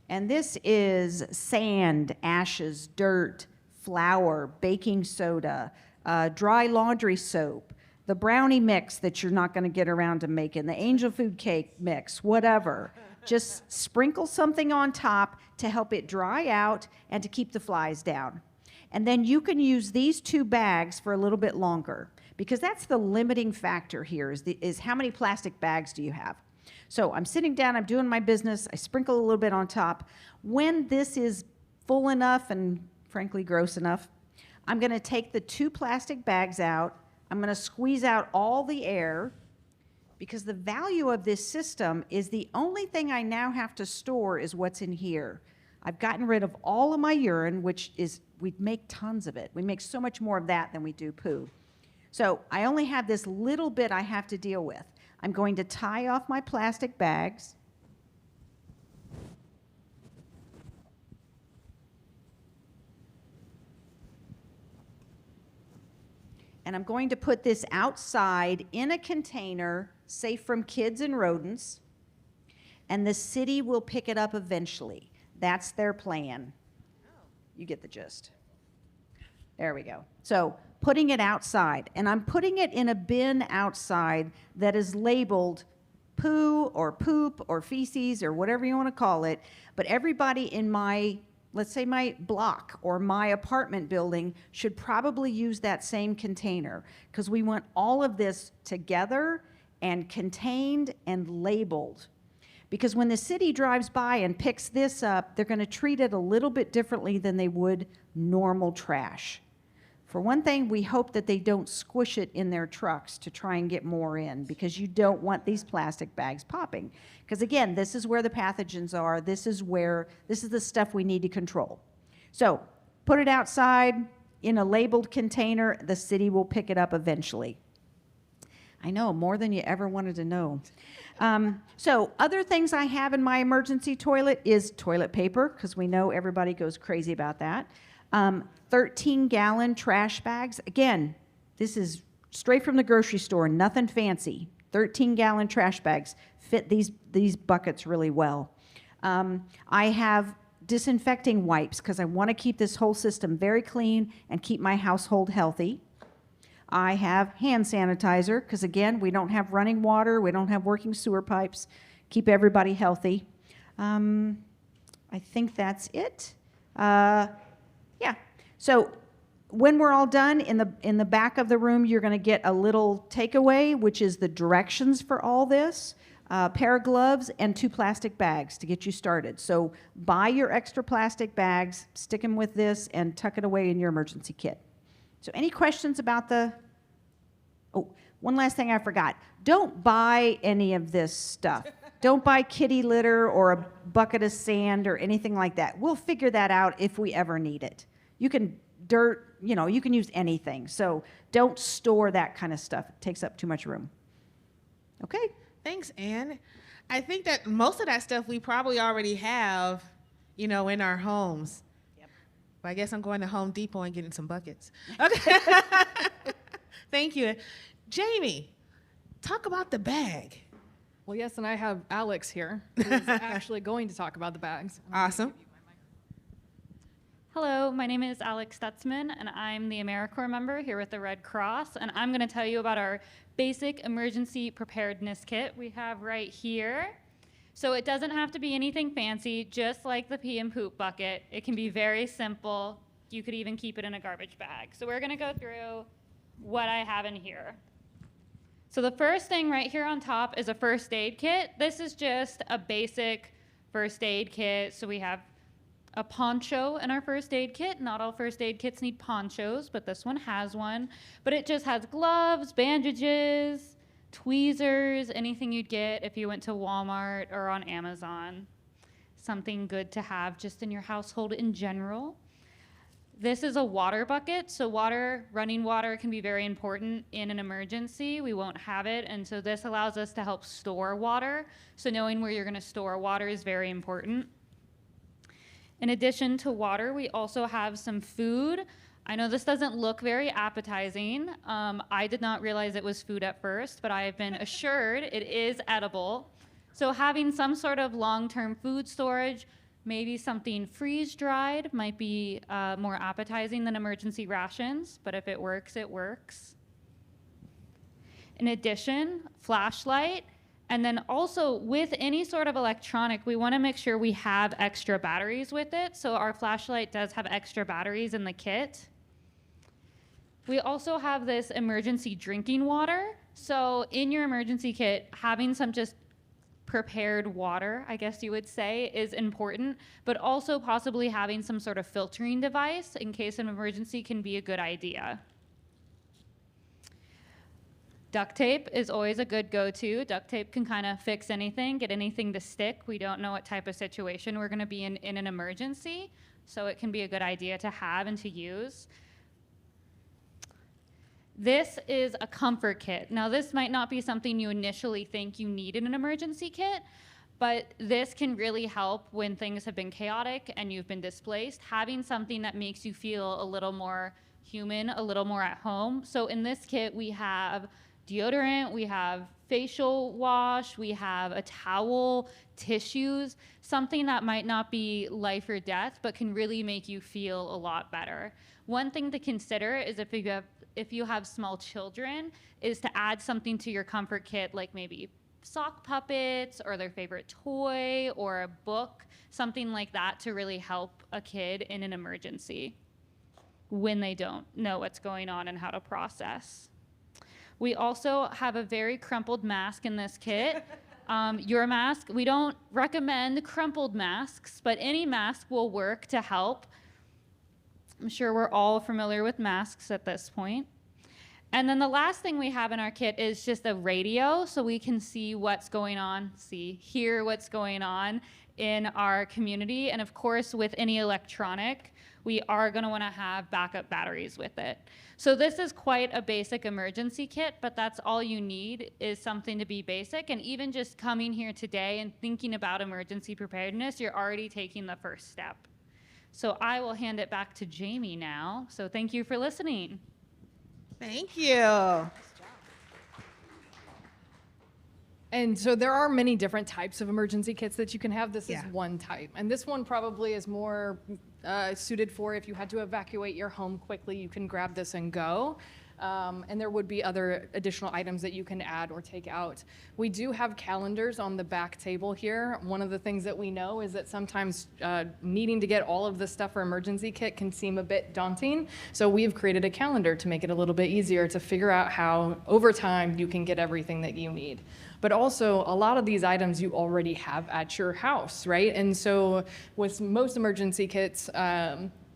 And this is sand, ashes, dirt, flour, baking soda, dry laundry soap, the brownie mix that you're not going to get around to making, the angel food cake mix, whatever. Just sprinkle something on top to help it dry out and to keep the flies down. And then you can use these 2 bags for a little bit longer, because that's the limiting factor here is how many plastic bags do you have? So I'm sitting down, I'm doing my business, I sprinkle a little bit on top. When this is full enough and frankly gross enough, I'm going to take the 2 plastic bags out. I'm going to squeeze out all the air, because the value of this system is the only thing I now have to store is what's in here. I've gotten rid of all of my urine, which is, we make tons of it. We make so much more of that than we do poo. So I only have this little bit I have to deal with. I'm going to tie off my plastic bags. And I'm going to put this outside in a container safe from kids and rodents, and the city will pick it up eventually. That's their plan. Oh, You get the gist. There we go. So putting it outside, and I'm putting it in a bin outside that is labeled poo or poop or feces or whatever you want to call it, but everybody in my, let's say my block or my apartment building should probably use that same container, because we want all of this together and contained and labeled. Because when the city drives by and picks this up, they're going to treat it a little bit differently than they would normal trash. For one thing, we hope that they don't squish it in their trucks to try and get more in, because you don't want these plastic bags popping. Because again, this is where the pathogens are. This is the stuff we need to control. So put it outside in a labeled container. The city will pick it up eventually. I know, more than you ever wanted to know. So other things I have in my emergency toilet is toilet paper, because we know everybody goes crazy about that. 13-gallon trash bags. Again, this is straight from the grocery store, nothing fancy. 13-gallon trash bags fit these buckets really well. I have disinfecting wipes, because I want to keep this whole system very clean and keep my household healthy. I have hand sanitizer, because again, we don't have running water, we don't have working sewer pipes. Keep everybody healthy. I think that's it. Yeah. So when we're all done, in the back of the room, you're going to get a little takeaway, which is the directions for all this, a pair of gloves, and 2 plastic bags to get you started. So buy your extra plastic bags, stick them with this, and tuck it away in your emergency kit. So any questions about oh, one last thing I forgot. Don't buy any of this stuff. Don't buy kitty litter or a bucket of sand or anything like that. We'll figure that out if we ever need it. You can you can use anything. So don't store that kind of stuff. It takes up too much room. Okay? Thanks, Ann. I think that most of that stuff we probably already have, in our homes. Yep. But I guess I'm going to Home Depot and getting some buckets. Okay. Thank you. Jamie, talk about the bag. Well, yes, and I have Alex here, who's actually going to talk about the bags. Awesome. Hello, my name is Alex Stutzman, and I'm the AmeriCorps member here with the Red Cross, and I'm going to tell you about our basic emergency preparedness kit we have right here. So it doesn't have to be anything fancy, just like the pee and poop bucket. It can be very simple. You could even keep it in a garbage bag. So we're going to go through what I have in here. So the first thing right here on top is a first aid kit. This is just a basic first aid kit. So we have a poncho in our first aid kit. Not all first aid kits need ponchos, but this one has one. But it just has gloves, bandages, tweezers, anything you'd get if you went to Walmart or on Amazon. Something good to have just in your household in general. This is a water bucket, so running water can be very important in an emergency. We won't have it, and so this allows us to help store water. So knowing where you're going to store water is very important. In addition to water, we also have some food. I know this doesn't look very appetizing. I did not realize it was food at first, but I have been assured it is edible. So having some sort of long-term food storage, maybe something freeze-dried, might be more appetizing than emergency rations, but if it works, it works. In addition, flashlight. And then also with any sort of electronic, we want to make sure we have extra batteries with it. So our flashlight does have extra batteries in the kit. We also have this emergency drinking water. So in your emergency kit, having some just prepared water, I guess you would say, is important, but also possibly having some sort of filtering device in case of emergency can be a good idea. Duct tape is always a good go-to. Duct tape can kind of fix anything, get anything to stick. We don't know what type of situation we're going to be in an emergency, so it can be a good idea to have and to use. This is a comfort kit. Now, this might not be something you initially think you need in an emergency kit, but this can really help when things have been chaotic and you've been displaced. Having something that makes you feel a little more human, a little more at home. So in this kit, we have deodorant, we have facial wash, we have a towel, tissues, something that might not be life or death, but can really make you feel a lot better. One thing to consider is if you have small children, is to add something to your comfort kit, like maybe sock puppets or their favorite toy or a book, something like that, to really help a kid in an emergency when they don't know what's going on and how to process. We also have a very crumpled mask in this kit. Your mask, we don't recommend crumpled masks, but any mask will work to help. I'm sure we're all familiar with masks at this point. And then the last thing we have in our kit is just a radio, so we can see what's going on, hear what's going on in our community. And of course, with any electronic, we are going to want to have backup batteries with it. So this is quite a basic emergency kit, but that's all you need, is something to be basic. And even just coming here today and thinking about emergency preparedness, you're already taking the first step. So I will hand it back to Jamie now. So thank you for listening. Thank you. And so there are many different types of emergency kits that you can have. This is Yeah. one type. And this one probably is more suited for if you had to evacuate your home quickly, you can grab this and go. And there would be other additional items that you can add or take out. We do have calendars on the back table here. One of the things that we know is that sometimes needing to get all of the stuff for emergency kit can seem a bit daunting. So we've created a calendar to make it a little bit easier to figure out how over time you can get everything that you need. But also, a lot of these items you already have at your house, right? And so with most emergency kits,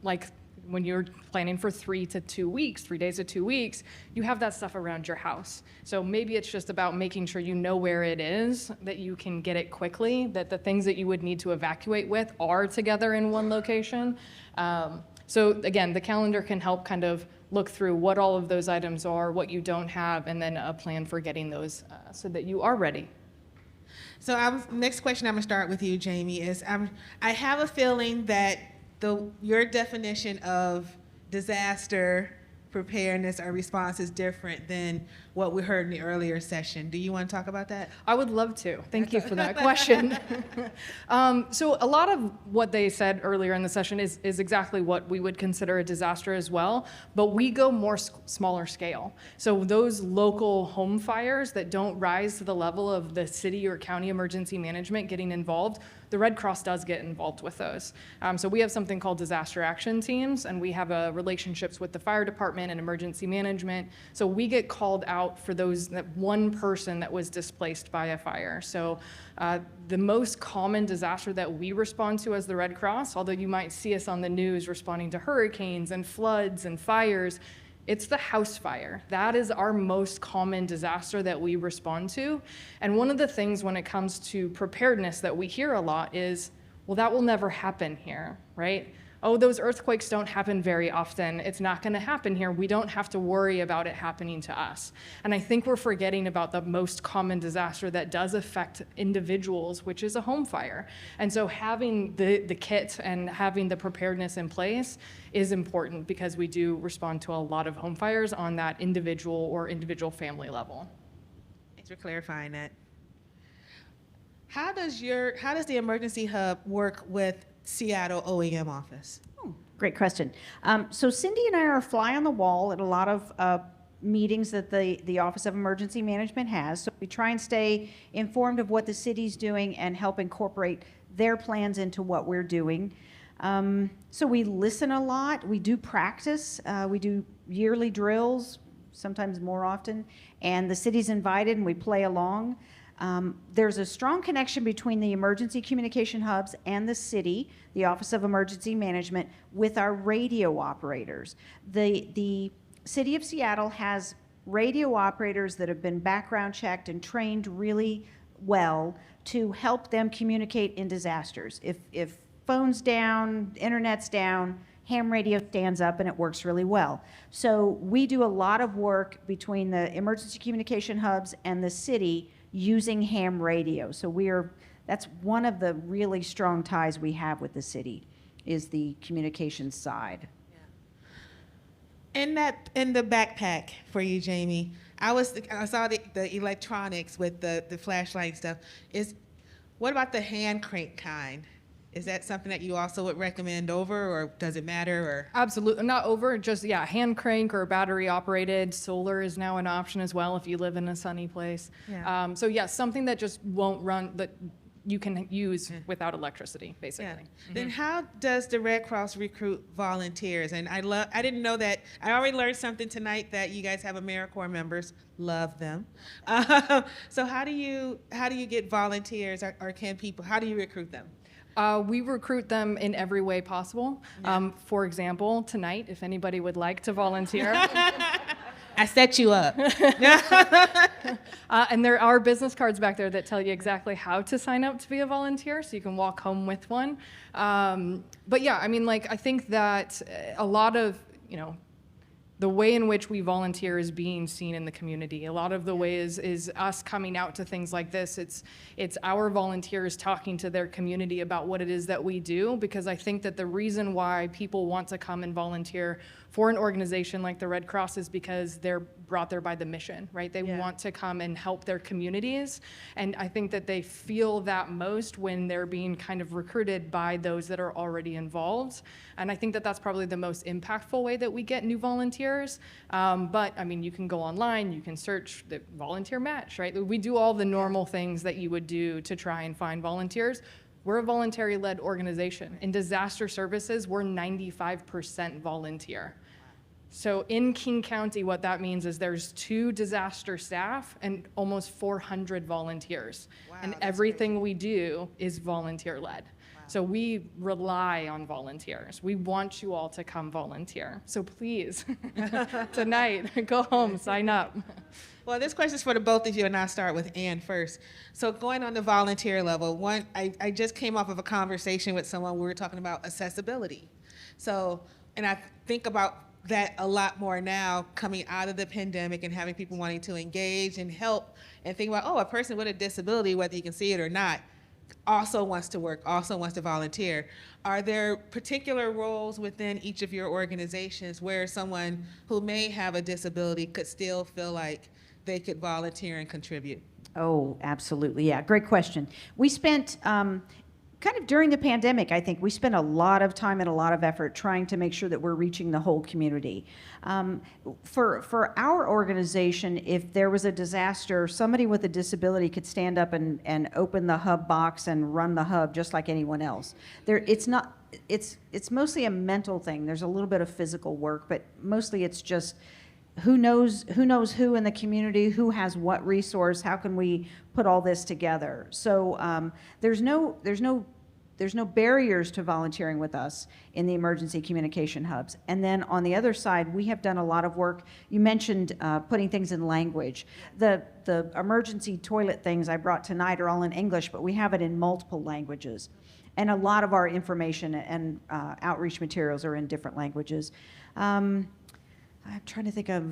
like when you're planning for 3 to 2 weeks, 3 days to 2 weeks, you have that stuff around your house. So maybe it's just about making sure you know where it is, that you can get it quickly, that the things that you would need to evacuate with are together in one location. So again, the calendar can help kind of look through what all of those items are, what you don't have, and then a plan for getting those so that you are ready. So next question I'm gonna start with you, Jamie, is I have a feeling that your definition of disaster preparedness or response is different than what we heard in the earlier session. Do you want to talk about that? I would love to. Thank you for that question. So a lot of what they said earlier in the session is exactly what we would consider a disaster as well, but we go more smaller scale. So those local home fires that don't rise to the level of the city or county emergency management getting involved, the Red Cross does get involved with those. So we have something called disaster action teams, and we have relationships with the fire department and emergency management. So we get called out for that one person that was displaced by a fire. So the most common disaster that we respond to as the Red Cross, although you might see us on the news responding to hurricanes and floods and fires, it's the house fire. That is our most common disaster that we respond to. And one of the things when it comes to preparedness that we hear a lot is, well, that will never happen here, right? Oh, those earthquakes don't happen very often. It's not going to happen here. We don't have to worry about it happening to us. And I think we're forgetting about the most common disaster that does affect individuals, which is a home fire. And so having the kit and having the preparedness in place is important because we do respond to a lot of home fires on that individual or individual family level. Thanks for clarifying that. How does the Emergency Hub work with Seattle OEM office? Great question. So Cindy and I are a fly on the wall at a lot of meetings that the Office of Emergency Management has. So we try and stay informed of what the city's doing and help incorporate their plans into what we're doing. So we listen a lot. We do practice. We do yearly drills, sometimes more often. And the city's invited and we play along. There's a strong connection between the emergency communication hubs and the city, the Office of Emergency Management, with our radio operators. The City of Seattle has radio operators that have been background checked and trained really well to help them communicate in disasters. If phone's down, internet's down, ham radio stands up and it works really well. So we do a lot of work between the emergency communication hubs and the city using ham radio. So that's one of the really strong ties we have with the city, is the communications side. In the backpack for you, Jamie, I saw the electronics with the flashlight and stuff. What about the hand crank kind? Is that something that you also would recommend over, or does it matter? Or Absolutely not over, just hand crank or battery operated. Solar is now an option as well if you live in a sunny place. Yeah. So something that just won't run, that you can use without electricity, basically. Then how does the Red Cross recruit volunteers? And I didn't know that. I already learned something tonight that you guys have AmeriCorps members. Love them. So how do you get volunteers, or can people? How do you recruit them? We recruit them in every way possible. For example, tonight, if anybody would like to volunteer. I set you up. And there are business cards back there that tell you exactly how to sign up to be a volunteer, so you can walk home with one. But I think that a lot of, the way in which we volunteer is being seen in the community. A lot of the way is us coming out to things like this. It's our volunteers talking to their community about what it is that we do, because I think that the reason why people want to come and volunteer for an organization like the Red Cross is because they're brought there by the mission, right? They want to come and help their communities. And I think that they feel that most when they're being kind of recruited by those that are already involved. And I think that that's probably the most impactful way that we get new volunteers. But you can go online, you can search the volunteer match, right? We do all the normal things that you would do to try and find volunteers. We're a voluntary-led organization. In disaster services, we're 95% volunteer. So in King County, what that means is there's 2 disaster staff and almost 400 volunteers. Wow, and that's everything we do is volunteer-led. So we rely on volunteers. We want you all to come volunteer. So please, tonight, go home, sign up. Well, this question is for the both of you, and I'll start with Ann first. So going on the volunteer level, I just came off of a conversation with someone. We were talking about accessibility. And I think about that a lot more now, coming out of the pandemic and having people wanting to engage and help, and think about, a person with a disability, whether you can see it or not, also wants to work, also wants to volunteer. Are there particular roles within each of your organizations where someone who may have a disability could still feel like they could volunteer and contribute? Oh, absolutely. Yeah, great question. We spent, kind of during the pandemic, I think, we spent a lot of time and a lot of effort trying to make sure that we're reaching the whole community. For our organization, if there was a disaster, somebody with a disability could stand up and open the hub box and run the hub just like anyone else. It's mostly a mental thing. There's a little bit of physical work, but mostly it's just who knows who in the community, who has what resource, how can we put all this together? So there's no barriers to volunteering with us in the emergency communication hubs. And then on the other side, we have done a lot of work. You mentioned putting things in language. The emergency toilet things I brought tonight are all in English, but we have it in multiple languages. And a lot of our information and outreach materials are in different languages. I'm trying to think of,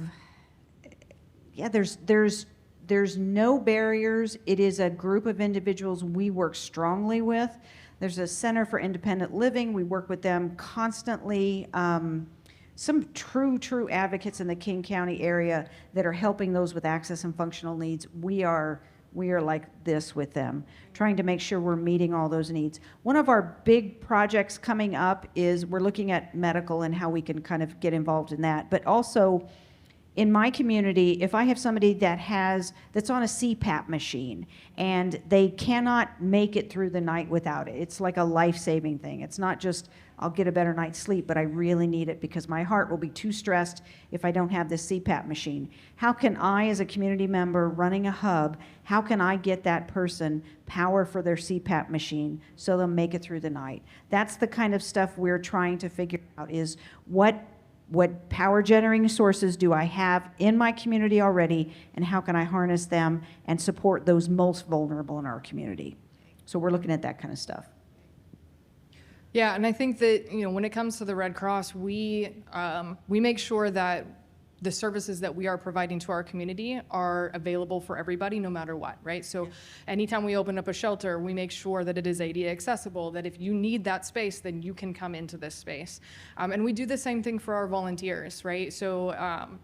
there's no barriers. It is a group of individuals we work strongly with. There's a Center for Independent Living. We work with them constantly. Some true advocates in the King County area that are helping those with access and functional needs. We are like this with them, trying to make sure we're meeting all those needs. One of our big projects coming up is we're looking at medical and how we can kind of get involved in that. But also, in my community, if I have somebody that's on a CPAP machine and they cannot make it through the night without it, it's like a life-saving thing. It's not just, I'll get a better night's sleep, but I really need it because my heart will be too stressed if I don't have this CPAP machine. How can I, as a community member running a hub, how can I get that person power for their CPAP machine so they'll make it through the night? That's the kind of stuff we're trying to figure out, is what power generating sources do I have in my community already, and how can I harness them and support those most vulnerable in our community? So we're looking at that kind of stuff. Yeah, and I think that when it comes to the Red Cross, we make sure that the services that we are providing to our community are available for everybody no matter what, right? So anytime we open up a shelter, we make sure that it is ADA accessible, that if you need that space, then you can come into this space. And we do the same thing for our volunteers, right? So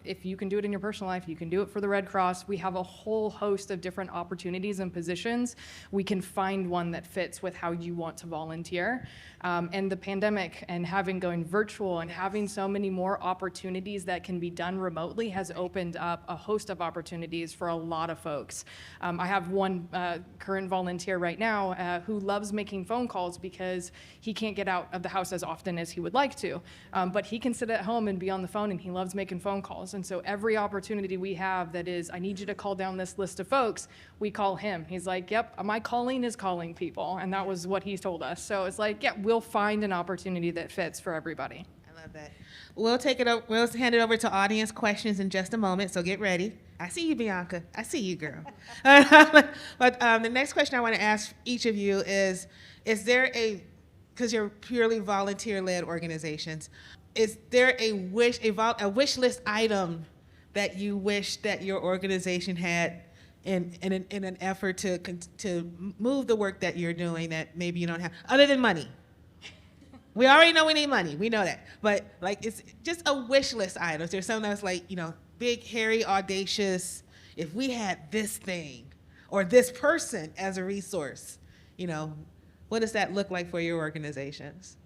if you can do it in your personal life, you can do it for the Red Cross. We have a whole host of different opportunities and positions. We can find one that fits with how you want to volunteer. And the pandemic and having going virtual and having so many more opportunities that can be done remotely has opened up a host of opportunities for a lot of folks. I have one current volunteer right now who loves making phone calls because he can't get out of the house as often as he would like to, but he can sit at home and be on the phone, and he loves making phone calls. And so every opportunity we have that is, I need you to call down this list of folks, we call him. He's like, yep, my calling is calling people, and that was what he told us. So it's like, yeah, we'll find an opportunity that fits for everybody. I love that. We'll take it up. We'll hand it over to audience questions in just a moment. So get ready. I see you, Bianca. I see you, girl. But the next question I want to ask each of you is there because you're purely volunteer-led organizations, is there a wish list item that you wish that your organization had in an effort to move the work that you're doing that maybe you don't have, other than money? We already know we need money. We know that. But like, it's just a wish list item. Is there something that's like, big, hairy, audacious, if we had this thing or this person as a resource, what does that look like for your organizations?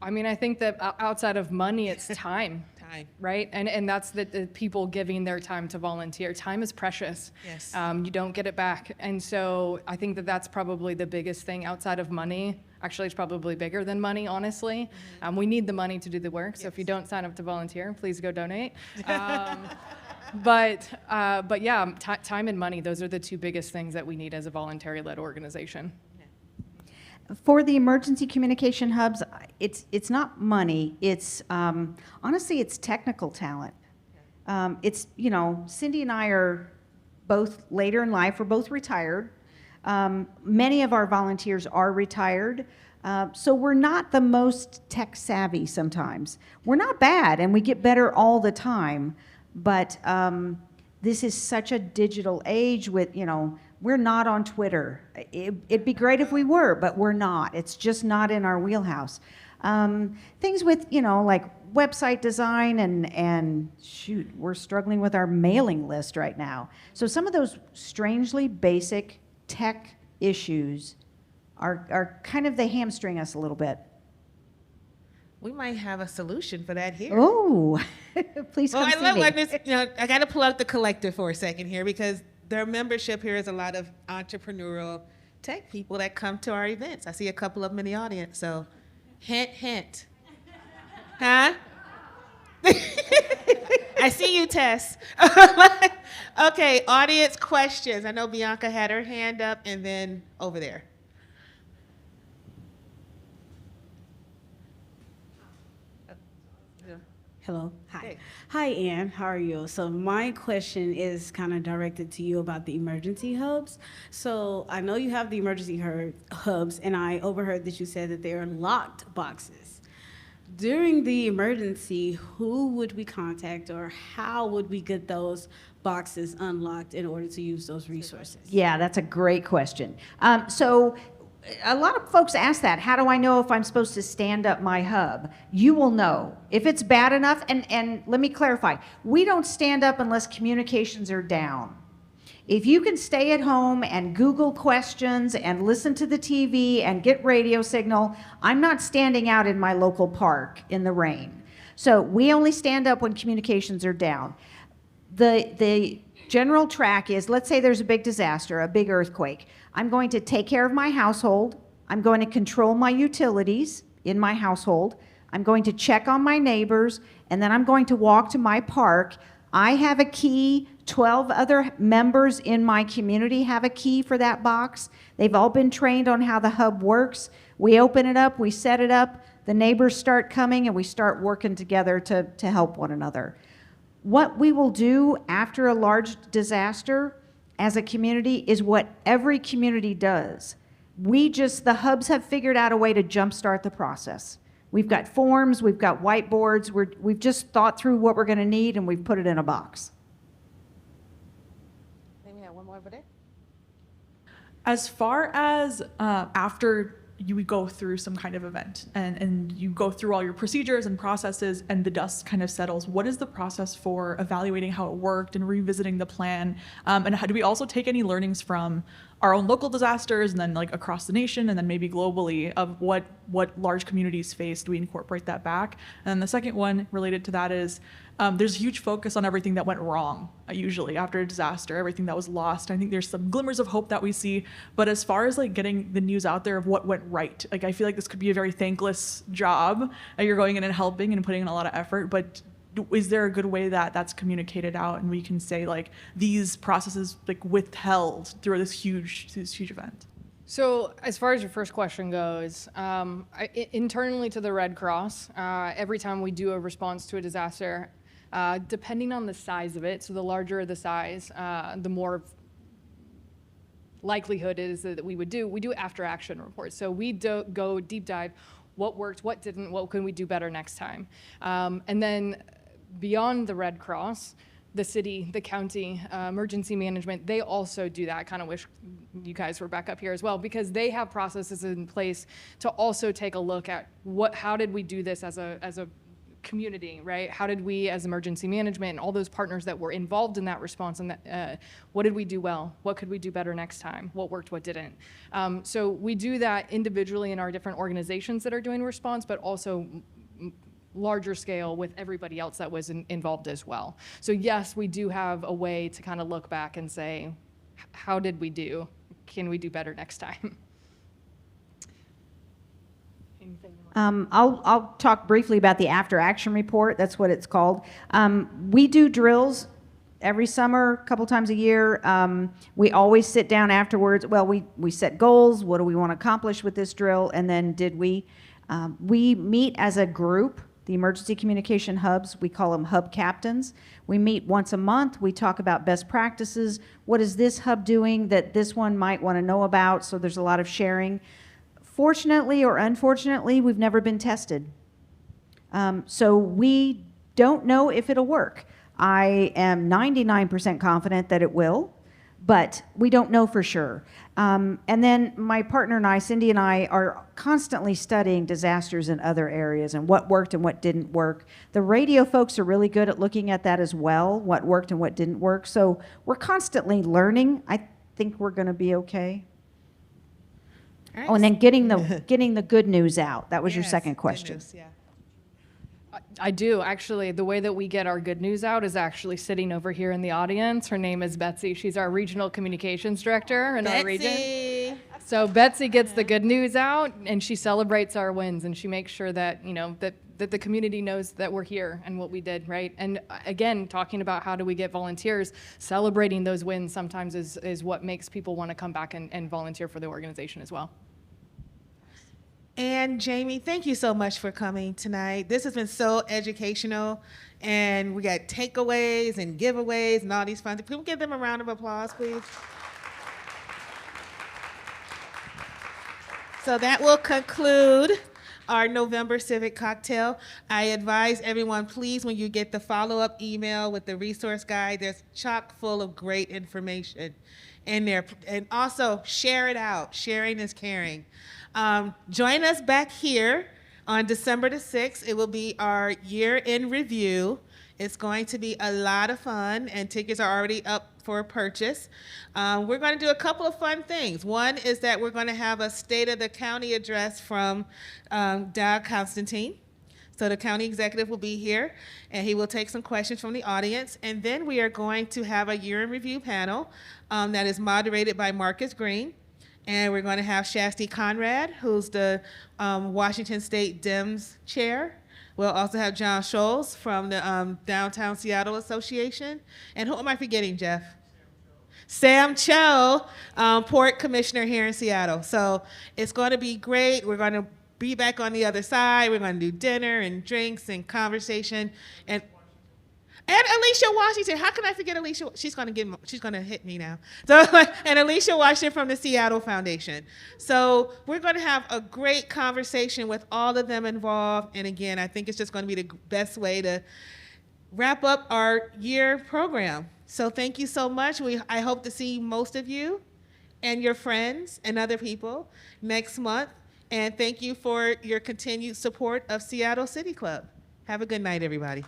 I mean, I think that outside of money, it's time. Time. Right? And that's the people giving their time to volunteer. Time is precious. Yes. You don't get it back. And so I think that that's probably the biggest thing outside of money. Actually, it's probably bigger than money, honestly. Mm-hmm. We need the money to do the work. So if you don't sign up to volunteer, please go donate. But yeah, time and money, those are the two biggest things that we need as a voluntary-led organization. For the emergency communication hubs, it's not money. It's honestly, it's technical talent. It's Cindy and I are both later in life. We're both retired. Many of our volunteers are retired, so we're not the most tech savvy sometimes. We're not bad, and we get better all the time. But this is such a digital age with we're not on Twitter. It'd be great if we were, but we're not. It's just not in our wheelhouse. Things with, like website design and shoot, we're struggling with our mailing list right now. So some of those strangely basic tech issues are kind of, they hamstring us a little bit. We might have a solution for that here. Oh, please come see me. I got to plug the collective for a second here because their membership here is a lot of entrepreneurial tech people that come to our events. I see a couple of them in the audience, so hint, hint. Huh? I see you, Tess. Okay, audience questions. I know Bianca had her hand up, and then over there. Hello. Hi. Hey. Hi, Ann. How are you? So my question is kind of directed to you about the emergency hubs. So I know you have the emergency hubs, and I overheard that you said that they are locked boxes. During the emergency, who would we contact, or how would we get those boxes unlocked in order to use those resources? Yeah, that's a great question. So a lot of folks ask that. How do I know if I'm supposed to stand up my hub? You will know if it's bad enough. And let me clarify. We don't stand up unless communications are down. If you can stay at home and Google questions and listen to the TV and get radio signal, I'm not standing out in my local park in the rain. So we only stand up when communications are down. The general track is, let's say there's a big disaster, a big earthquake. I'm going to take care of my household. I'm going to control my utilities in my household. I'm going to check on my neighbors, and then I'm going to walk to my park. I have a key. 12 other members in my community have a key for that box. They've all been trained on how the hub works. We open it up, we set it up, the neighbors start coming, and we start working together to help one another. What we will do after a large disaster as a community is what every community does. The hubs have figured out a way to jumpstart the process. We've got forms, we've got whiteboards, we've just thought through what we're going to need and we've put it in a box. Maybe one more over there. As far as after you go through some kind of event and you go through all your procedures and processes and the dust kind of settles, what is the process for evaluating how it worked and revisiting the plan? And how do we also take any learnings from our own local disasters and then like across the nation and then maybe globally of what large communities face? Do we incorporate that back? And then the second one related to that is there's huge focus on everything that went wrong, usually after a disaster, everything that was lost. I think there's some glimmers of hope that we see, but as far as like getting the news out there of what went right, like I feel like this could be a very thankless job that you're going in and helping and putting in a lot of effort, but is there a good way that that's communicated out and we can say like these processes like withheld through this huge event? So as far as your first question goes, internally to the Red Cross, every time we do a response to a disaster, depending on the size of it, so the larger the size, the more likelihood is that we do after action reports. So we go deep dive, what worked, what didn't, what can we do better next time? And then beyond the Red Cross, the city, the county, emergency management, they also do that. I kind of wish you guys were back up here as well, because they have processes in place to also take a look at how did we do this as a community, right? How did we as emergency management and all those partners that were involved in that response, and what did we do well? What could we do better next time? What worked, what didn't? So we do that individually in our different organizations that are doing response, but also larger scale with everybody else that was involved as well. So yes, we do have a way to kind of look back and say, how did we do? Can we do better next time? I'll talk briefly about the after action report. That's what it's called. We do drills every summer, a couple times a year. We always sit down afterwards. Well, we set goals. What do we want to accomplish with this drill? And then we meet as a group. The emergency communication hubs, we call them hub captains. We meet once a month. We talk about best practices. What is this hub doing that this one might want to know about? So there's a lot of sharing. Fortunately or unfortunately, we've never been tested. So we don't know if it'll work. I am 99% confident that it will, but we don't know for sure. And then my partner and I, Cindy and I, are constantly studying disasters in other areas and what worked and what didn't work. The radio folks are really good at looking at that as well, what worked and what didn't work. So we're constantly learning. I think we're going to be okay. All right. Oh, and then getting the good news out. That was your Yes, second good question. news, yeah. I do, actually. The way that we get our good news out is actually sitting over here in the audience. Her name is Betsy. She's our regional communications director in our region. So Betsy gets the good news out, and she celebrates our wins, and she makes sure that, that the community knows that we're here and what we did, right? And again, talking about how do we get volunteers, celebrating those wins sometimes is what makes people want to come back and volunteer for the organization as well. And Jamie, thank you so much for coming tonight. This has been so educational, and we got takeaways and giveaways and all these fun things. Can we give them a round of applause, please? So that will conclude our November Civic Cocktail. I advise everyone, please, when you get the follow-up email with the resource guide, there's chock full of great information in there. And also, share it out. Sharing is caring. Join us back here on December the 6th. It will be our year-end review. It's going to be a lot of fun, and tickets are already up for purchase. We're going to do a couple of fun things. One is that we're going to have a State of the County address from Doug Constantine. So the county executive will be here, and he will take some questions from the audience. And then we are going to have a year-end review panel that is moderated by Marcus Green. And we're going to have Shasti Conrad, who's the Washington State Dems chair. We'll also have John Scholes from the Downtown Seattle Association. And who am I forgetting, Jeff? Sam Cho, Port Commissioner here in Seattle. So it's going to be great. We're going to be back on the other side. We're going to do dinner and drinks and conversation. And And Alicia Washington. How can I forget Alicia? She's gonna hit me now. So, and Alicia Washington from the Seattle Foundation. So we're gonna have a great conversation with all of them involved. And again, I think it's just gonna be the best way to wrap up our year program. So thank you so much. I hope to see most of you and your friends and other people next month. And thank you for your continued support of Seattle City Club. Have a good night, everybody.